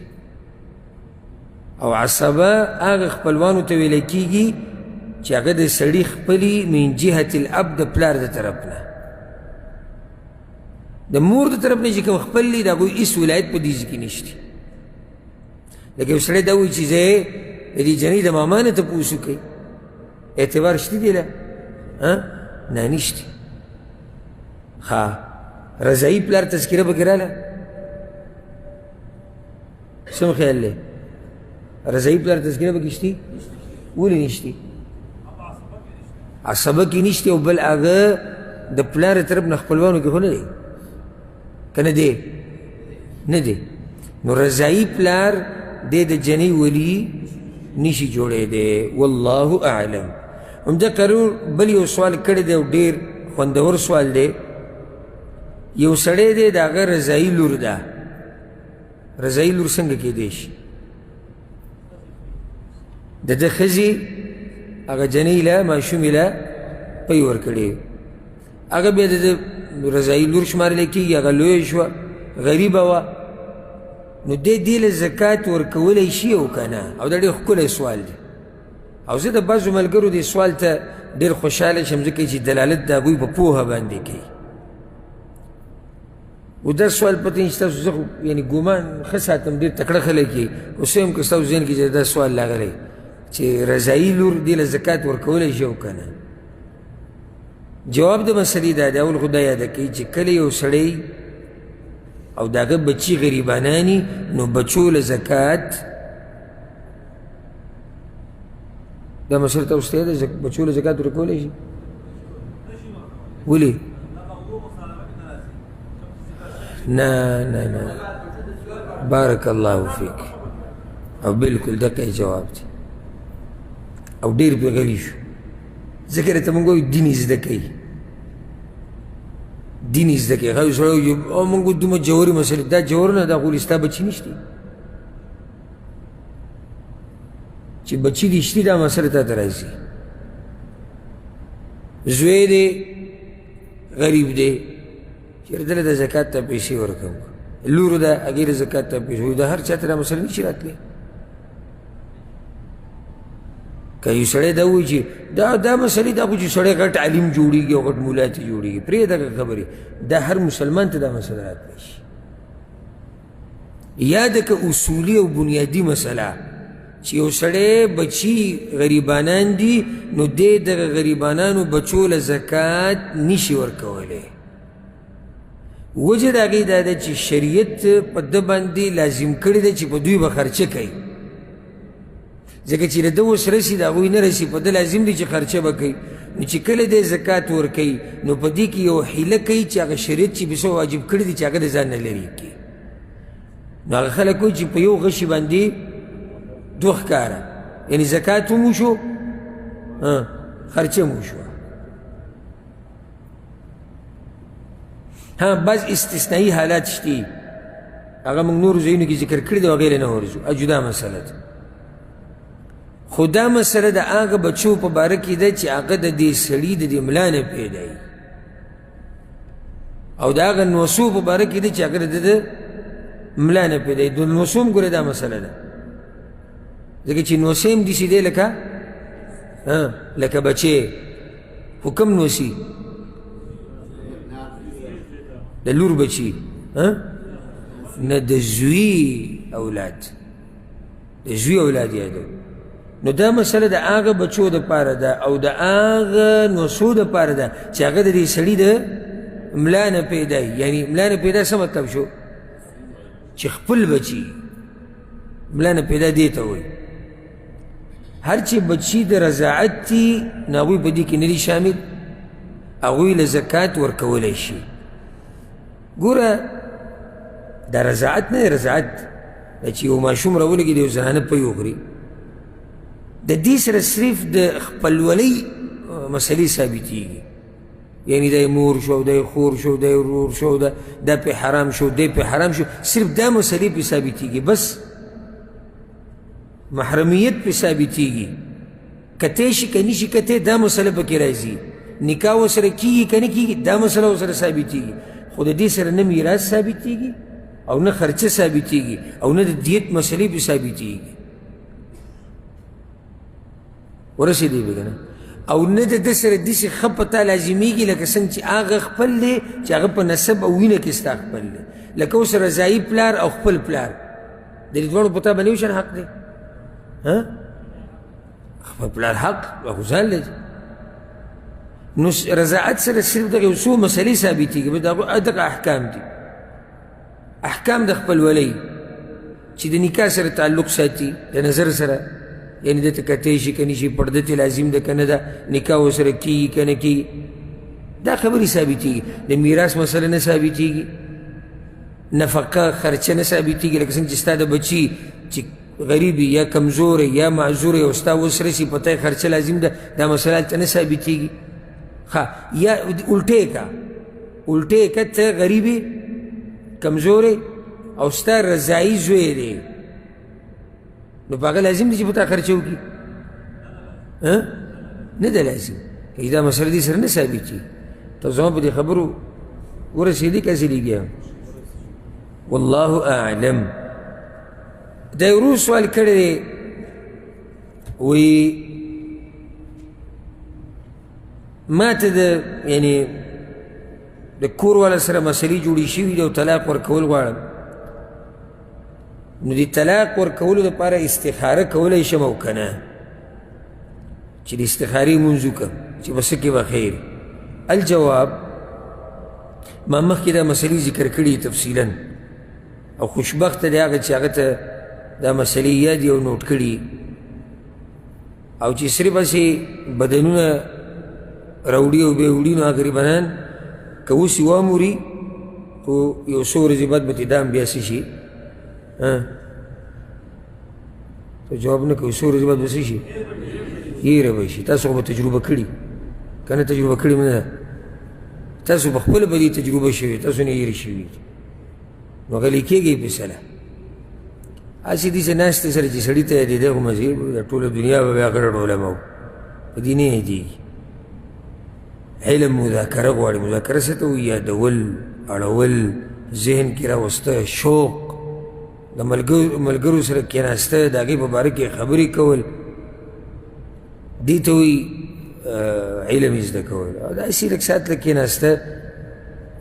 او عصبه هغه خپلوانو ته ویلی کېږي چې هغه د سړي خپلي من جهة الاب د پلار د طرف نه. د مور د طرف نه چې کوم خپل دي د هغوی هېڅ ولایت په دې کې نشته. لکه یو سړی دا وایي چې زه د دې جنۍ د ماما نه تپوس وکړئ، اعتبار شته دی له؟ نه نشته. رضایي پلار تذکره پکې راله؟ څه خیال دی؟ رضایي پلار تذکره پکې شتي؟ ولې نشتي؟ عصبه کې نشته، او بل هغه د پلار طرف نه خپلوانو کې خو نه دی که نه دی؟ نه دی. نو رضایي پلار دی د جنۍ ولی نشي جوړېدی. والله اعلم. همدغه بل یو سوال کړی دی او ډېر خوندور سوال دی. یو سړی دی د هغه رضایي لور ده. رضایي لور څنګه کېدی شي؟ د ده ښځې هغه جنۍ له ماشومې له پی ورکړی، هغه بیا د رضایي لور شمارلی کېږي، هغه لویه شوه، غریبه وه، نو دې له زکات ورکولی شي او که نه؟ او دا ډېر ښکلی سوال دی، او زه د بعضو ملګرو دې سوال ته ډېر خوشحاله شم، ځکه چې دلالت د هغوی په پوهه باندې کوي. و دا سوال پته نشي تاسو، زه خو یعنې ګمان ښه ساتم، ډېر تکړه خلک یې، اوس هم که ستاسو ذهن کې چې دا سوال راغلی چې رضایي لور دې له زکات ورکولی شي او که نه؟ جواب د مسلې دا دی، اول خو دا یاده کوي چې کله یو سړی او د هغه بچي غریبانانی، نو بچو له زکات، دا مسله ته اوس ته ده، بچو له زکات ورکولی شي؟ ولې؟ نه نه نه بارک الله فیک او بالکل دقه جواب دی او ډېر پرې غلی شو ځکه راته موږ وایو دین یې زده کوي دین یې زده کوي هغه یو سړی وایي او موږ دومره جوهري مسلې دا جوهرونه دا خو ستا بچي نشته چې بچي دې شتي دا مسله تا ته راځي زوی دی غریب دی چېرې دله د زکات ته پیسې ورکوم لور ده هغې د زکات ته پیسې وایي دا هر چا ته دا مسله نشي راتلی که یو سړی دا وایي چې دا مسلې دا خو چې سړی غټ عالم جوړېږي او غټ ملا ته جوړېږي پرېږده که خبرې دا هر مسلمان ته دا مسله راتلی شي یا ده که اصولي او بنیادي مسله چې یو سړی بچي غریبانان دي نو دی دغه غریبانانو بچو له زکات نشي ورکولی وجه د هغې دا ده چې شریعت په ده باندې لازم کړی ده چې په دوی به خرچه کوي ځکه چې د ده اوس رسي د هغوی نه رسي په ده لازم دی چې خرچه به کوي نو چې کله دی زکات ورکوي نو په دې کې یو حیله کوي چې هغه شریعت چې پیسه واجب کړي دي چې هغه د ځان نه لرې کړي نو هغه خلک وایي چې په یو غشي باندې دوه ښکاره یعنې زکات هم وشو خرچه هم وشوه بعض استثنائي حالات شتي هغه موږ نورو ځایونو کې ذکر کړي دي او هغې له نه ورځو جدا مسله ده خو دا مسله د هغه بچو په باره کې ده چې هغه د دې سړي د دې ملا نه پیدا وي او د هغه نوسو په باره کې ده چې هغه د ده ملا نه پیدا وي د نوسو هم ګوره دا مسله ده ځکه چې نوسې هم داسې دی لکه بچې خو کوم نوسي د لور بچي نه د زوی اولاد د زوی اولاد یادو نو دا مسله د هغه بچو دپاره ده او د هغه نوسو دپاره ده چې هغه د دې سړي د ملا نه پیدا وي یعنې ملا نه پیدا څه مطلب شو چې خپل بچي ملا نه پیدا دې ته وایي هر چې بچي د رضاعت دي نو هغوی په دې کې نه دي شامل هغوی له زکات ورکولی شي ګوره دا رضاعت نه دی رضاعت دا چې یو ماشوم راولګي د یو زنانه پی وخوري د دې سره صرف د خپلولۍ مسلې ثابتېږي یعنی دی مور شو دی خور شو دی ورور شو دا پې حرام شو دی پې حرام شو صرف دا مسلې پې ثابتېږي بس محرمیت پې ثابتېږي کتی شي که نشي کتی دا مسله پکې راځي نکاح ورسره کېږي که نه کېږي دا مسله ورسره ثابتېږي خو د دې سره نه میراث ثابتېږي او نه خرچه ثابتېږي او نه د دیت مسلې پې ثابتېږي ورسېدی به که نه او نه د ده سره داسې ښه پته لازمیږي لکه څنګه چې هغه خپل دی چې هغه په نسب او وینه کې ستا خپل دی لکه اوس رضایي پلار او خپل پلار د دې دواړو په تا باندې یو شان حق دی خپل پلار حق خو ځان لري نو رضاعت سره صرف دغه یو څو مسلې ثابتېږي دغه احکام دي احکام د خپلولۍ چې د نکاح سره تعلق ساتي د نظر سره یعنی دته کتی شي که نه شي پرده ته لازم ده که نه ده نکاح ورسره کېږي که نه کېږي دا خبرې ثابتېږي د میراث مسله نه ثابتېږي نفقه خرچه نه ثابتېږي لکه څنګه چې ستا د بچي چې غریبي یا کمزوری یا معذوری او ستا اوس رسي په ته خرچه لازم ده دا مسله هلته نه ثابتېږي یا الټې کا الټې که ته غریبي کمزوری او ستا رضایي زوی دی نو په هغه لازم دی چې په تا خرچه وکړي نه ده لازم دا مسله دې سره نه ثابتېږي ته زما په دې خبرو ورسېدې که ځلېږي والله اعلم دا یو ورو سوال کړی دی وایي ما ته د یعنې د کور والا سره مسلې جوړې شوي دي او طلاق ورکول غواړم نو د طلاق ورکولو دپاره استخاره کولی شم او که نه چې د استخارې لمونځ وکړم چې په څه کې به خیر الجواب ما مخکې دا مسلې ذکر کړي تفصیلا او خوشبخته دی هغه چې هغه ته دا مسلې یاد او نوټ کړي او چې صرف هسې بدنونه راوړي او بې وړي نو غریبانان که اوس یې واموري خو یو څو ورځې بعد به تې دا هم بیا څه شي ته جواب نه کوې څو ورځې بعد به څه شي یېره به شي تاسو خو به تجربه کړي که نه تجربه کړې نه ده تاسو په خپله به دې تجربه شوې تاسو نه یېرې شوي نو غلی کېږئ فیصله هسې داسې ناستې سره چې سړي ته یادېده خو مزې د ټوله دنیا به بیا ګډ علما وو په دې نه یادېږي علم مذاکره غواړي مذاکره څه ته وایي یادول اړول ذهن کې راوسته شوق د ملګرو سره کېناسته د هغې په باره کې خبرې کول دې ته وایي علم یې زده کول او داسې لږ ساعت لږ کېناسته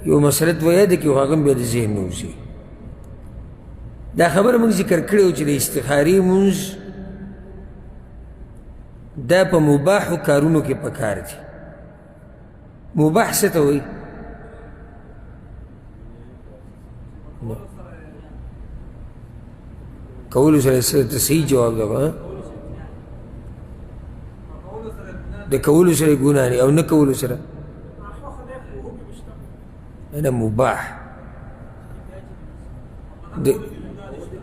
یو مسله ته یاده کړي خو هغه هم بیا د ذهن نه وځي دا خبره موږ ذکر کړې وه چې د استخارې مونځ دا په مباحو کارونو کې پکار دي مباح څه ته وایي کولو سره ته صحیح جواب ده د کولو سره ګناه نه او نه کولو سره انا مباح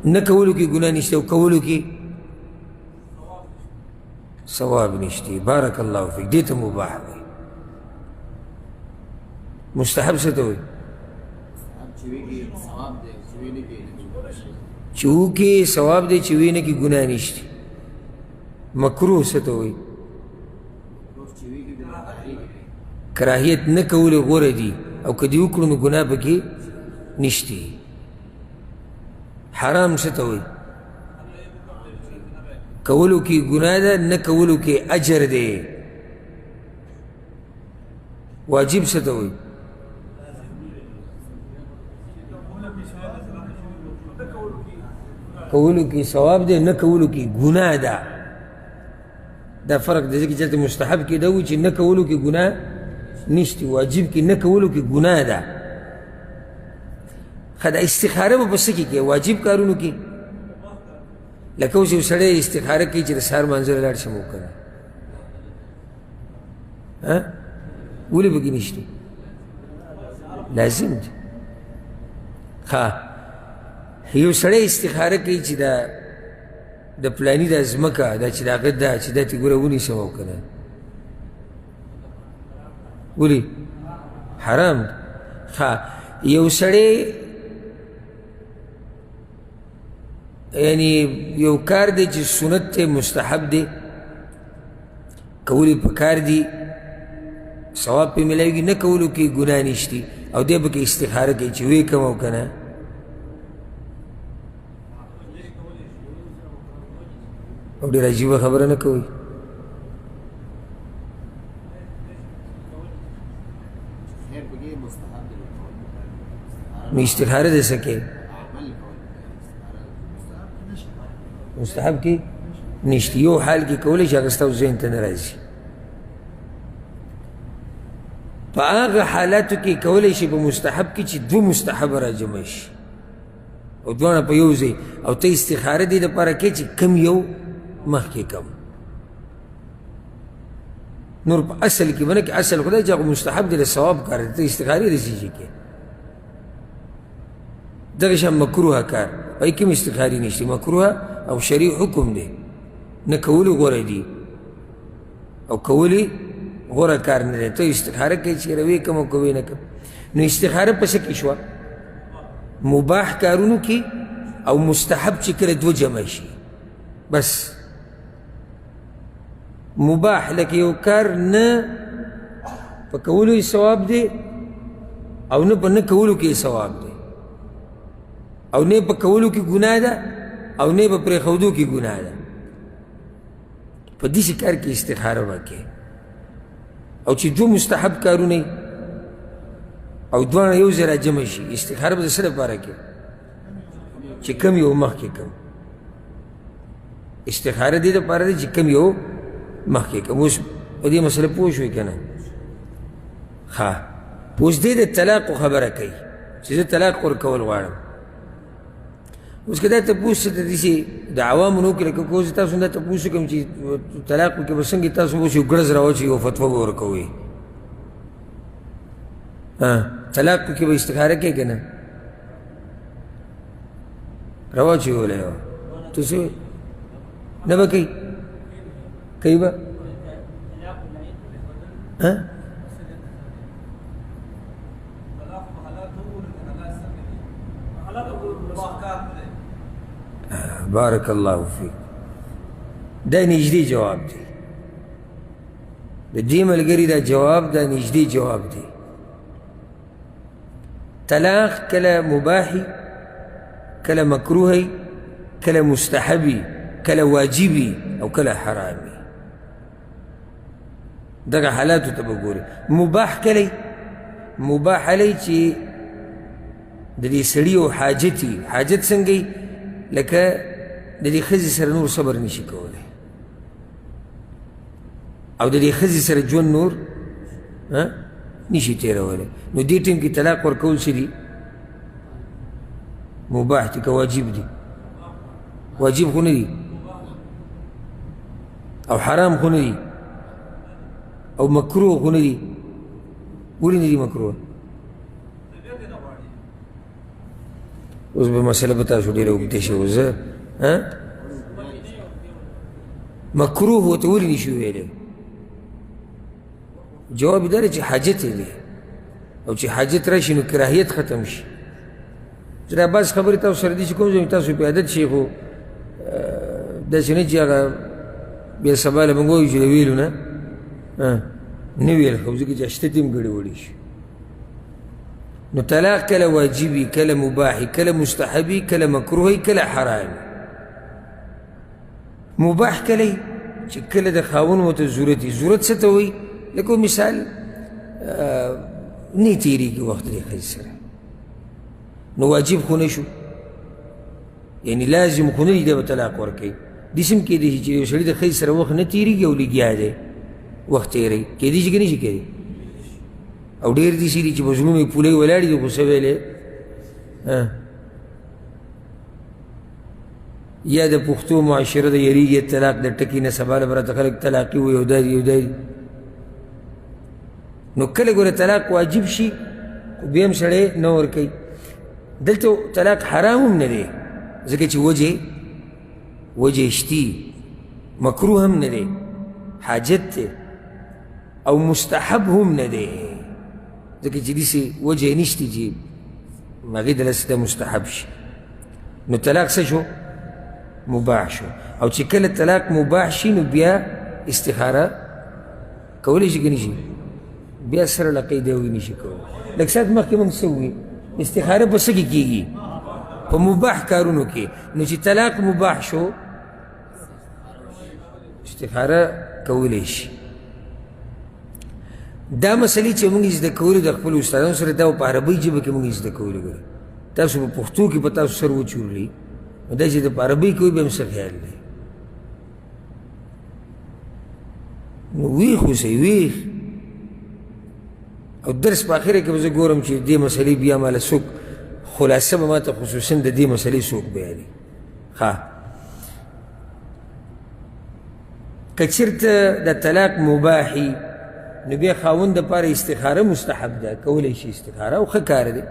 نه کولو کې ګناه نشته او کولو کې ثواب نشته بارک الله فیک دې ته مباح وایي مستحب څه ته وایي چې وکړي ثواب دی چې ویې نه کې ګناه نشته مکروه څه ته وایي کراهیت نه کول غوره دي او که دې وکړو نو ګناه پکې نشته حرام څه ته وایي کولو کې ګناه ده نه کولو کې اجر دی واجب څه ته وایي کولو کې ثواب دی نه کولو کې ګناه ده دا فرق دی ځکه چې هلته مستحب کې دا وایي چې نه کولو کې ګناه نشته واجب کې نه کولو کې ګناه ده ښه دا استخاره به په څه کې کوي واجب کارونو کې لکه اوس یو سړی استخاره کوي چې د سهار مانځه لاړ شم وکړه ولې پکې نشته لازم دی ښه یو سړی استخاره کوي چې د پلاني دا ځمکه دا چې د هغه ده چې دا تې ګوره ونیسم او که نه ولې حرام ده ښه یو سړی یعنی یو کار دی چې سنت دی مستحب دی کول یې پکار دي ثواب پې میلاویږي نه کولو کې ګناه نشتي او دی پکې استخاره کوي چې ویې کم او که نه او ډېر عجیبه خبره نه کوئ نو استخاره دې څه کې مستحب کې نشته یو حال کې کولی شي هغه ستاسو ذهن ته نه راځي په هغه حالاتو کې کولی شي په مستحب کې چې دوه مستحبه راجمع شي او دواړه په یو ځای او ته استخاره دې دپاره کوې چې کم یو مخکې کم نور په اصل کې بنه کې اصل خدای چې هغه مستحب دی د ثواب کار دی ته استخارې داسې شي کې دغه شان مکروه کار پای کې هم استخارې نشته مکروه او شریع حکم دی نه کول غوره دي او کول غوره کار نه دی ته استخاره کوي چې روي کم او کوي نه کم نو استخاره په څه کې شوه مباح کارونو کې او مستحب چې کله دوه جمع شي بس مباح لکه یو کار نه په کولو یې ثواب دی او نه په نه کولو کې ثواب دی او نه په کولو کې ګناه ده او نه په پرېښودو کې ګناه ده په داسې کار کې استخاره وکړې او چې دوه مستحب کارونه او دواړه یو ځای راجمع شي استخاره به د څه لپاره کې چې کم یو مخکې کم استخاره دې دپاره ده چې کم یو مخکې کم اوس په دې مسله پوه شوې که نه ښه اوس دې د طلاقو خبره کوي چې زه طلاق ورکول غواړم اوس که دا تپوس ته داسې د عوامو نه وکړي لکه که اوس تاسو دا تپوس وکړم چې طلاق وکړې به څنګه تاسو اوس یو ګړز راواچوئ یو فتوا به ورکوئ طلاق کې به استخاره کوي که نه روا چولی وه تو څه نه به کوي کوي به بارک الله فیک دا نږدې جواب دی د دې ملګري دا جواب دا نږدې جواب دی طلاق کله مباحي کله مکروهی کله مستحبي کله واجبي او کله حرامي دغه حالاتو ته به ګوري مباح کلی مباح علی چې د دې سړي او حاجت څنګه وي لکه د دې ښځې سره نور صبر نشي کولی او د دې ښځې سره ژوند نور نشي تېرولی نو دې ټیم کې طلاق ورکول څه دي مباح دي که واجب دي واجب خو نه دي او حرام خو نه دي او مکروه خو نه دي ولې نه دي مکروه اوس به مسله به تاسو ډېره اوږده شي اوس مکروه ورته ولې نشو ویلی جواب یې دا دی چې حاجت یې دی او چې حاجت راشي نو کراهیت ختم شي چې دا بعض خبرې تاسو سره دي چې کوم ځای تاسو پې عادت شي خو داسې نه چې هغه بیا سبا له موږ وایو چې د ویلو نه نه ویل خو ځکه چې اشته تیم ګډوډي شي نو طلاق کله واجبي کله مباحي کله مستحبي کله مکروهي کله حرامي مباح کله چې کله د خاوند ورته ضرورت وي ضرورت څه ته وایي لکه مثال نه تېرېږي وخت د ښځې سره نو واجب خو نه شو یعنی لازم خو نه دي دی به طلاق ورکوي داسې هم کېدای شي چې یو سړي د ښځې سره وخت نه تېرېږي او لګیا دی وخت تېروي کېدای شي که نه شي کېدی او ډېر داسې دي چې په زړونو یې پولۍ ولاړې دي خو څه ویلی یا د پښتو معاشره د یریږي طلاق د ټکي نه سبا له به راته خلک طلاقي وایي او دا دي او دا دي نو کله ګوره طلاق واجب شي خو بیا هم سړی نه ورکوي دلته طلاق حرام هم نه دی ځکه چې وجه شتي مکروه هم نه دی حاجت دی او مستحب هم نه دی ځکه چې داسې وجه نشتی چې هغې دلاسې ته مستحب شي نو طلاق څه شو مباح شو او چې کله طلاق مباح شي نو بیا استخاره کولی شي که نه شي بیا سره له قیده وي نه شي کولی لږ ساعت مخکې موږ څه ووایي استخاره په څه کې کېږي په مباح کارونو کې نو چې طلاق مباح شو استخاره کولی شي دا مسلې چې موږ زده کولې د خپلو استادانو سره دا په عربۍ ژبه کې موږ زده کولې ګوره تاسو په پښتو کې په تاسو سر وچورلي نو دا چې د په عربۍ کې وي بیا هم څه خیال دی نو ویښ اوسئ ویښ او درس په اخره کې به زه ګورم چې دې مسلې بیا ماله څوک خلاصه به ما ته خصوصا د دې مسلې څوک بیانوي ښه که چېرته د طلاق مباحي نو بیا خاوند دپاره استخاره مستحب ده کولی شي استخاره او ښه کار دی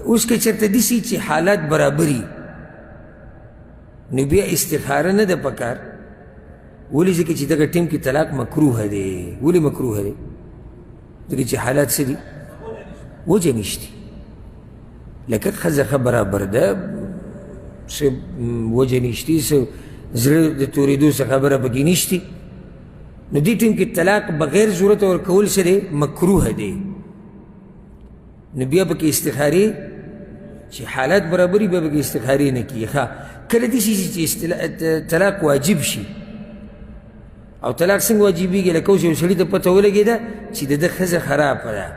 اوس که چېرته داسې چې حالات برابري نو بیا استخاره نه ده پکار ولې ځکه چې دغه ټیم کې طلاق مکروه دی ولې مکروه دی ځکه چې حالات څه دي وجه نشتی لکه ښځه ښه برابر ده څه وجه نشتی څه زړه د تورېدو څه خبره پکې نشتی نو دې ټیم کې طلاق بغیر ضرورت ورکول څه دی مکروه دی نو بیا پکې استخارې چې حالات برابري بیا پکې استخارې نه کیږي ښه کله داسې شي چې طلاق واجب شي او طلاق څنګه واجبېږي لکه اوس یو سړي ته پته ولګېده چې د ده ښځه خرابه ده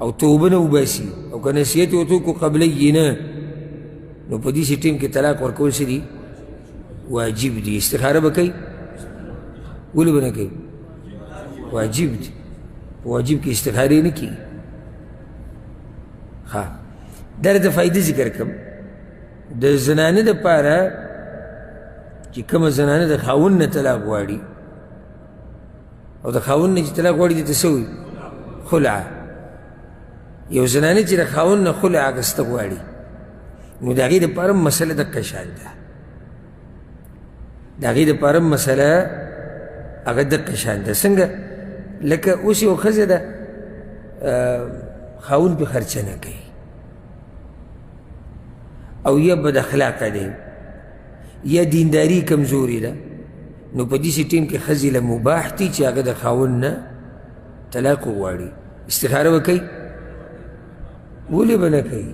او توبه نه وباسي او که نصیحت یې ورته وکړو قبلی نه نو په داسې ټیم کې طلاق ورکول څه دي واجب دي استخاره به کوي ولې به نه کوي واجب دي په واجب کې استخارې نه کېږي ښه دا د فایدې ذکر کړم د زنانه دپاره چې کومه زنانه د خاوند نه طلاق غواړي او د خاوند نه چې طلاق غواړي دې ته څه وایي؟ خلعه. یو زنانه چې د خاوند نه خلع اخیسته غواړي نو د هغې دپاره هم مسله دقه شان ده، د هغې دپاره هم مسله هغه دقه شان ده. څنګه؟ لکه اوس یو ښځه ده خاوند پې خرچه نه کوي او یا بد اخلاقه دی یا دینداري کمزوري ده، نو په داسې ټیم کې ښځې له مباح دي چې هغه د خاوند نه طلاق وغواړي. استخاره به کوي؟ ولې به نه کوي؟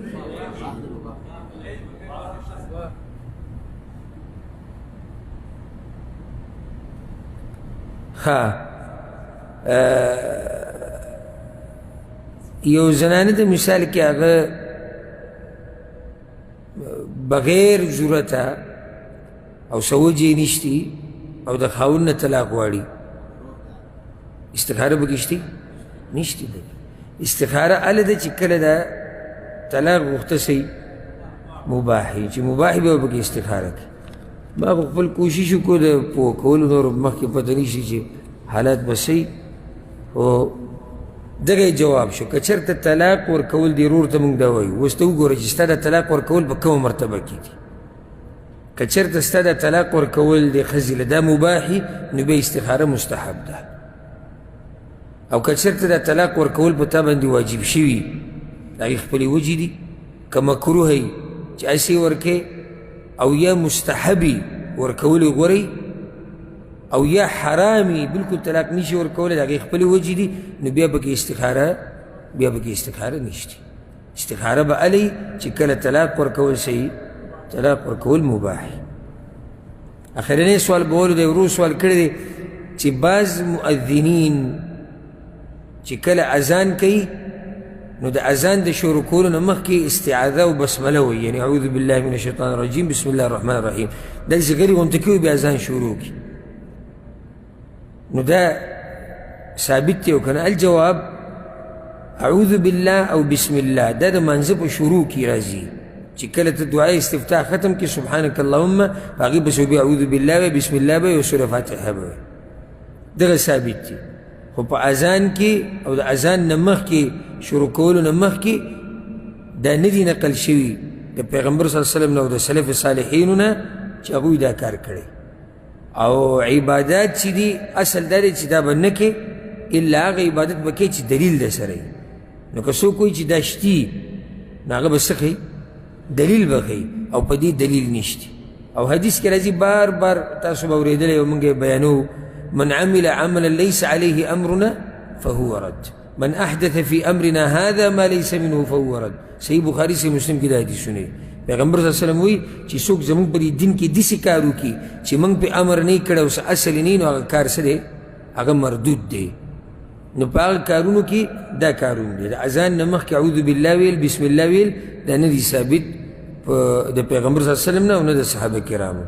یو زنانه د مثال کې هغه بغیر ضرورته او څه وجې نشتي او د خاوند نه طلاق غواړي، استخاره پکې شتي؟ نشتي ده. استخاره هله ده چې کله د طلاق غوښته سي مباح وي، چې مباح وي به پکې استخاره کوي. ما خو خپل کوشش وکړو د پوه کولو نور مخکې پته نشي چې حالات به صحیح او دغه جواب شو. که چېرته طلاق ورکول دې ورور ته موږ دا وایو اوس ته وګوره چې ستا د طلاق ورکول په کومه مرتبه کې دي. که چېرته ستا د طلاق ورکول د ښځې له دا مباحي نو بیا استخاره مستحب ده، او که چېرته د طلاق ورکول په تا باندې واجب شوي د هغې خپلې وجې دي، که مکروه یي چې هسې ورکې او یا مستحبي ورکول غوري او یا حرامي بلکل طلاق نشي ورکولی د هغې خپلې وجې دي، نو بیا پکې استخاره نشته. استخاره به هله چې کله طلاق ورکول صحیح طلاق ورکول مباح. اخرنی سوال به ولو دی ورو سوال کړی دی چې بعض مؤذنین چې کله اذان کوي نو د اذان د شروع کولو نه مخکې استعاذه او بسمله وایي، یعنې اعوذ بالله من الشیطان الرجیم بسم الله الرحمن الرحیم، داسې غلي غونته کوي بیا اذان شروع کړي. نو دا ثابت دی او که نه؟ الجواب اعوذ بالله او بسم الله دا د مانځه په شروع کې راځي، چې کله ته دعای استفتاح ختم کې سبحانک اللهم په هغې پسې بیا اعوذ بالله به بسم الله به یو سوره فاتحه به دغه ثابت دي. خو په اذان کې او د اذان نه مخکې شروع کولو نه مخکې دا نه دي نقل شوي د پیغمبر صلی الله علیه وسلم نه او د سلف صالحینو نه چې هغوی دا کار کړی. او عبادات چې دي اصل دا دی چې دا به نه کې الا هغه عبادت به کې چې دلیل در سره وي. نو که څوک وایي چې دا شتي نو هغه به څه ښیي؟ دلیل به ښیي، او په دې دلیل نشته. او حدیث کې راځي بار بار تاسو به اورېدلی او موږ یې بیانوو من عمل عملا ليس عليه امرنا فهو رد من احدث في امرنا هذا ما ليس منه فهو رد. صحیح بخاري صحیح مسلم کې دا حدیثونه دي. پیغمبر صلی الله علیه وسلم وایي چې څوک زموږ په دې دین کې داسې کار وکړي چې موږ پې امر نه یې کړی او څه اصل یې نه وي نو هغه کار څه دی؟ هغه مردود دی. نو په هغه کارونو کې دا کارونه دي. د اذان نه مخکې اعوذ بالله ویل بسم الله ویل دا نه دي ثابت د پیغمبر صلی الله علیه وسلم نه او نه د صحابه کرامو.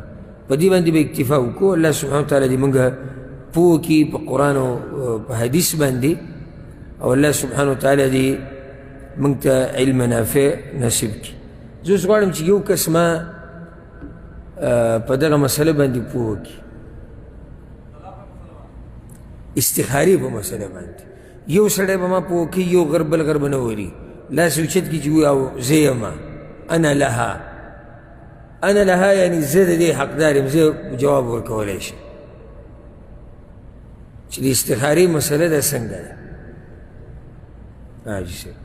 په دې باندې به اکتفا وکړو. الله سبحانه وتعالی دې موږ پوه کړي په قرآن او په حدیث باندې، او الله سبحانه وتعالی دې موږ ته علم نافع نصیب کړي. زه اوس غواړم چې یو کس ما په دغه مسله باندې پوه کړي، استخارې په مسله باندې. یو سړی به ما پوه کړي، یو غر بل غر به نه وري، لاس اوچت کړي چې او زه یمه انا لها یعنې زه د دې حقدار یم، زه جواب ورکولی شم چې د استخارې مسله ده څنګه ده. حاجي صاحب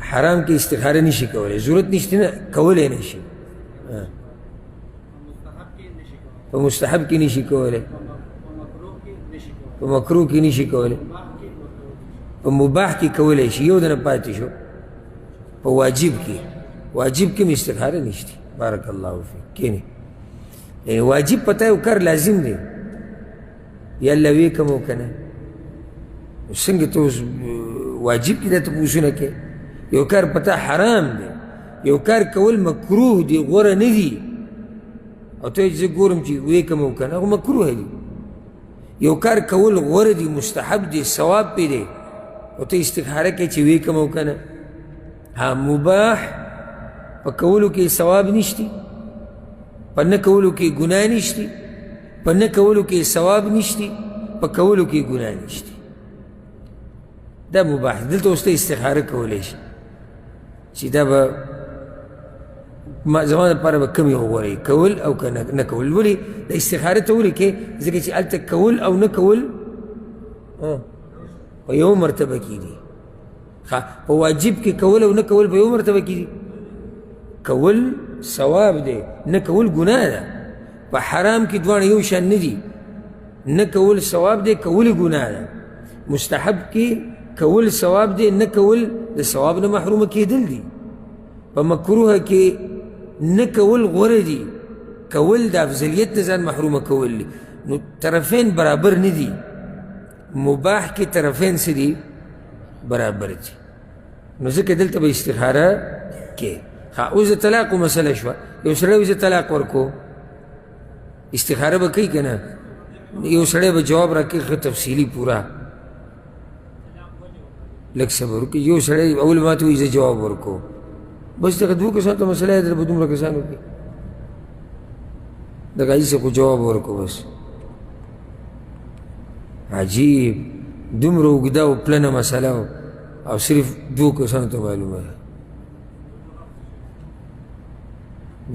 حرام کې استخاره نشي کولی، ضرورت نشته نه کولی نشي. په مستحب کې نشي کولی، په مکروه کې نشي کولی، په مباح کې کولی شي. یو دنه پاتې شو په واجب کې هم استخاره نشته. بارک الله فیک. کینې یعنې واجب پته یو کار لازم دی، یا الله ویې کم او که نه. څنګه ته اوس واجب کې دا تپوسونه کوې؟ یو کار پته حرام دی، یو کار کول مکروه دی، غوره نه دی، او ته چې زه ګورم چې ویې کم او که نه هغه مکروه دی. یو کار کول غوره دی، مستحب دی، ثواب پې دی، او ته استخاره کوې چې ویې کم او که نه. ها مباح په کولو کې ثواب نشتی، په نه کولو کې ګناه نشتی، په نه کولو کې ثواب نشتی، په کولو کې ګناه نشتی. دا مباح. دلته اوس ته استخاره کولی شي چې دا به زما دپاره به کوم یو غوره کول او که نه کول. ولې د استخاره ته ولې کې؟ ځکه چې هلته کول او نه کول په یو مرتبه کې دي. په واجب کې کول او نه کول په یو مرتبه کې دي. کول ثواب دی، نه کول ګناه ده. په حرام کې دواړه یو شان نه دي. نه کول ثواب دی، کول ګناه ده. مستحب کې کول ثواب دی، نه کول د ثواب نه محرومه کېدل دي. په مکروه کې نه کول غوره دي، کول د افضلیت نه ځان محرومه کول دي. نو طرفین برابر نه دي. مباح کې طرفین څه دي؟ برابر دي. نو ځکه دلته به استخاره کې. اوس د طلاقو مسله شوه. یو سړی وي زه طلاق ورکو، استخاره به کوي که نه؟ یو سړی به جواب راکړي ښه تفصیلي پوره. لږ صبر وکړي. یو سړی اول ما ته وایي زه جواب ورکو، بس دغه دوه کسانو ته مسله یې در به دومره کسانو کې دغه حاجي صاحب خو جواب ورکو بس. عجیب دومره اوږده او پلنه مسله او صرف دوه کسانو ته معلومه ده.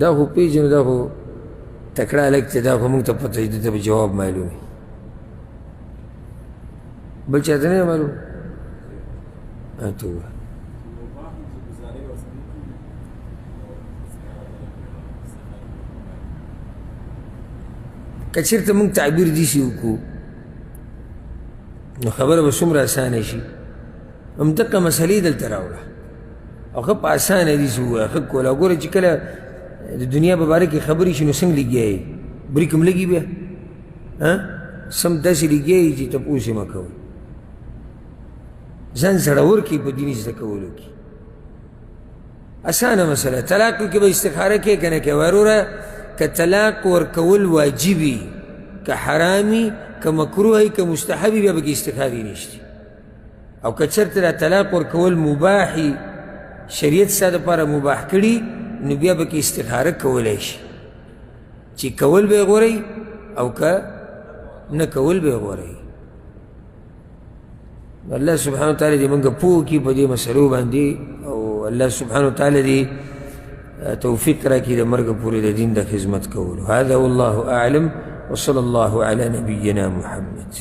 دا خو پېژنو، دا خو تکړه هلک دی، دا خو موږ ته پته وي دته به جواب معلوم وي، بل چا ته نه معلوم. ته ووایه. که چېرته موږ تعبیر داسې وکړو نو خبره به څومره اسانه شي. همدغه مسلې دلته راوړه او ښه په اسانه داسې ووایه، ښه کوله. ګوره چې کله د دنیا په باره کې خبرې شي نو څنګه لګیا یې؟ بریک هم لګي بیا سم داسې لګیا یې چې تپوس یې مه کوئ. ځان زړور کړي په دیني زده کولو کې. اسانه مسله. طلاق کې به استخاره کوې که نه کوې؟ وروره که طلاق ورکول واجبي، که حرامي، که مکروهي، که مستحبي، بیا به کې استخارې نشته. او که چېرته دا طلاق ورکول مباحي، شریعت ستا دپاره مباح کړي، نو بیا به کې استخاره کولی شي چې کول به یې غوره او که نه کول به یې غوره. الله سبحانه وتعالی دې موږ پوه کړي په دې مسلو باندې، او الله سبحانه وتعالی دې توفیق راکړي د مرګ پورې د دین د خدمت کولو. هذا والله اعلم وصلى الله على نبينا محمد.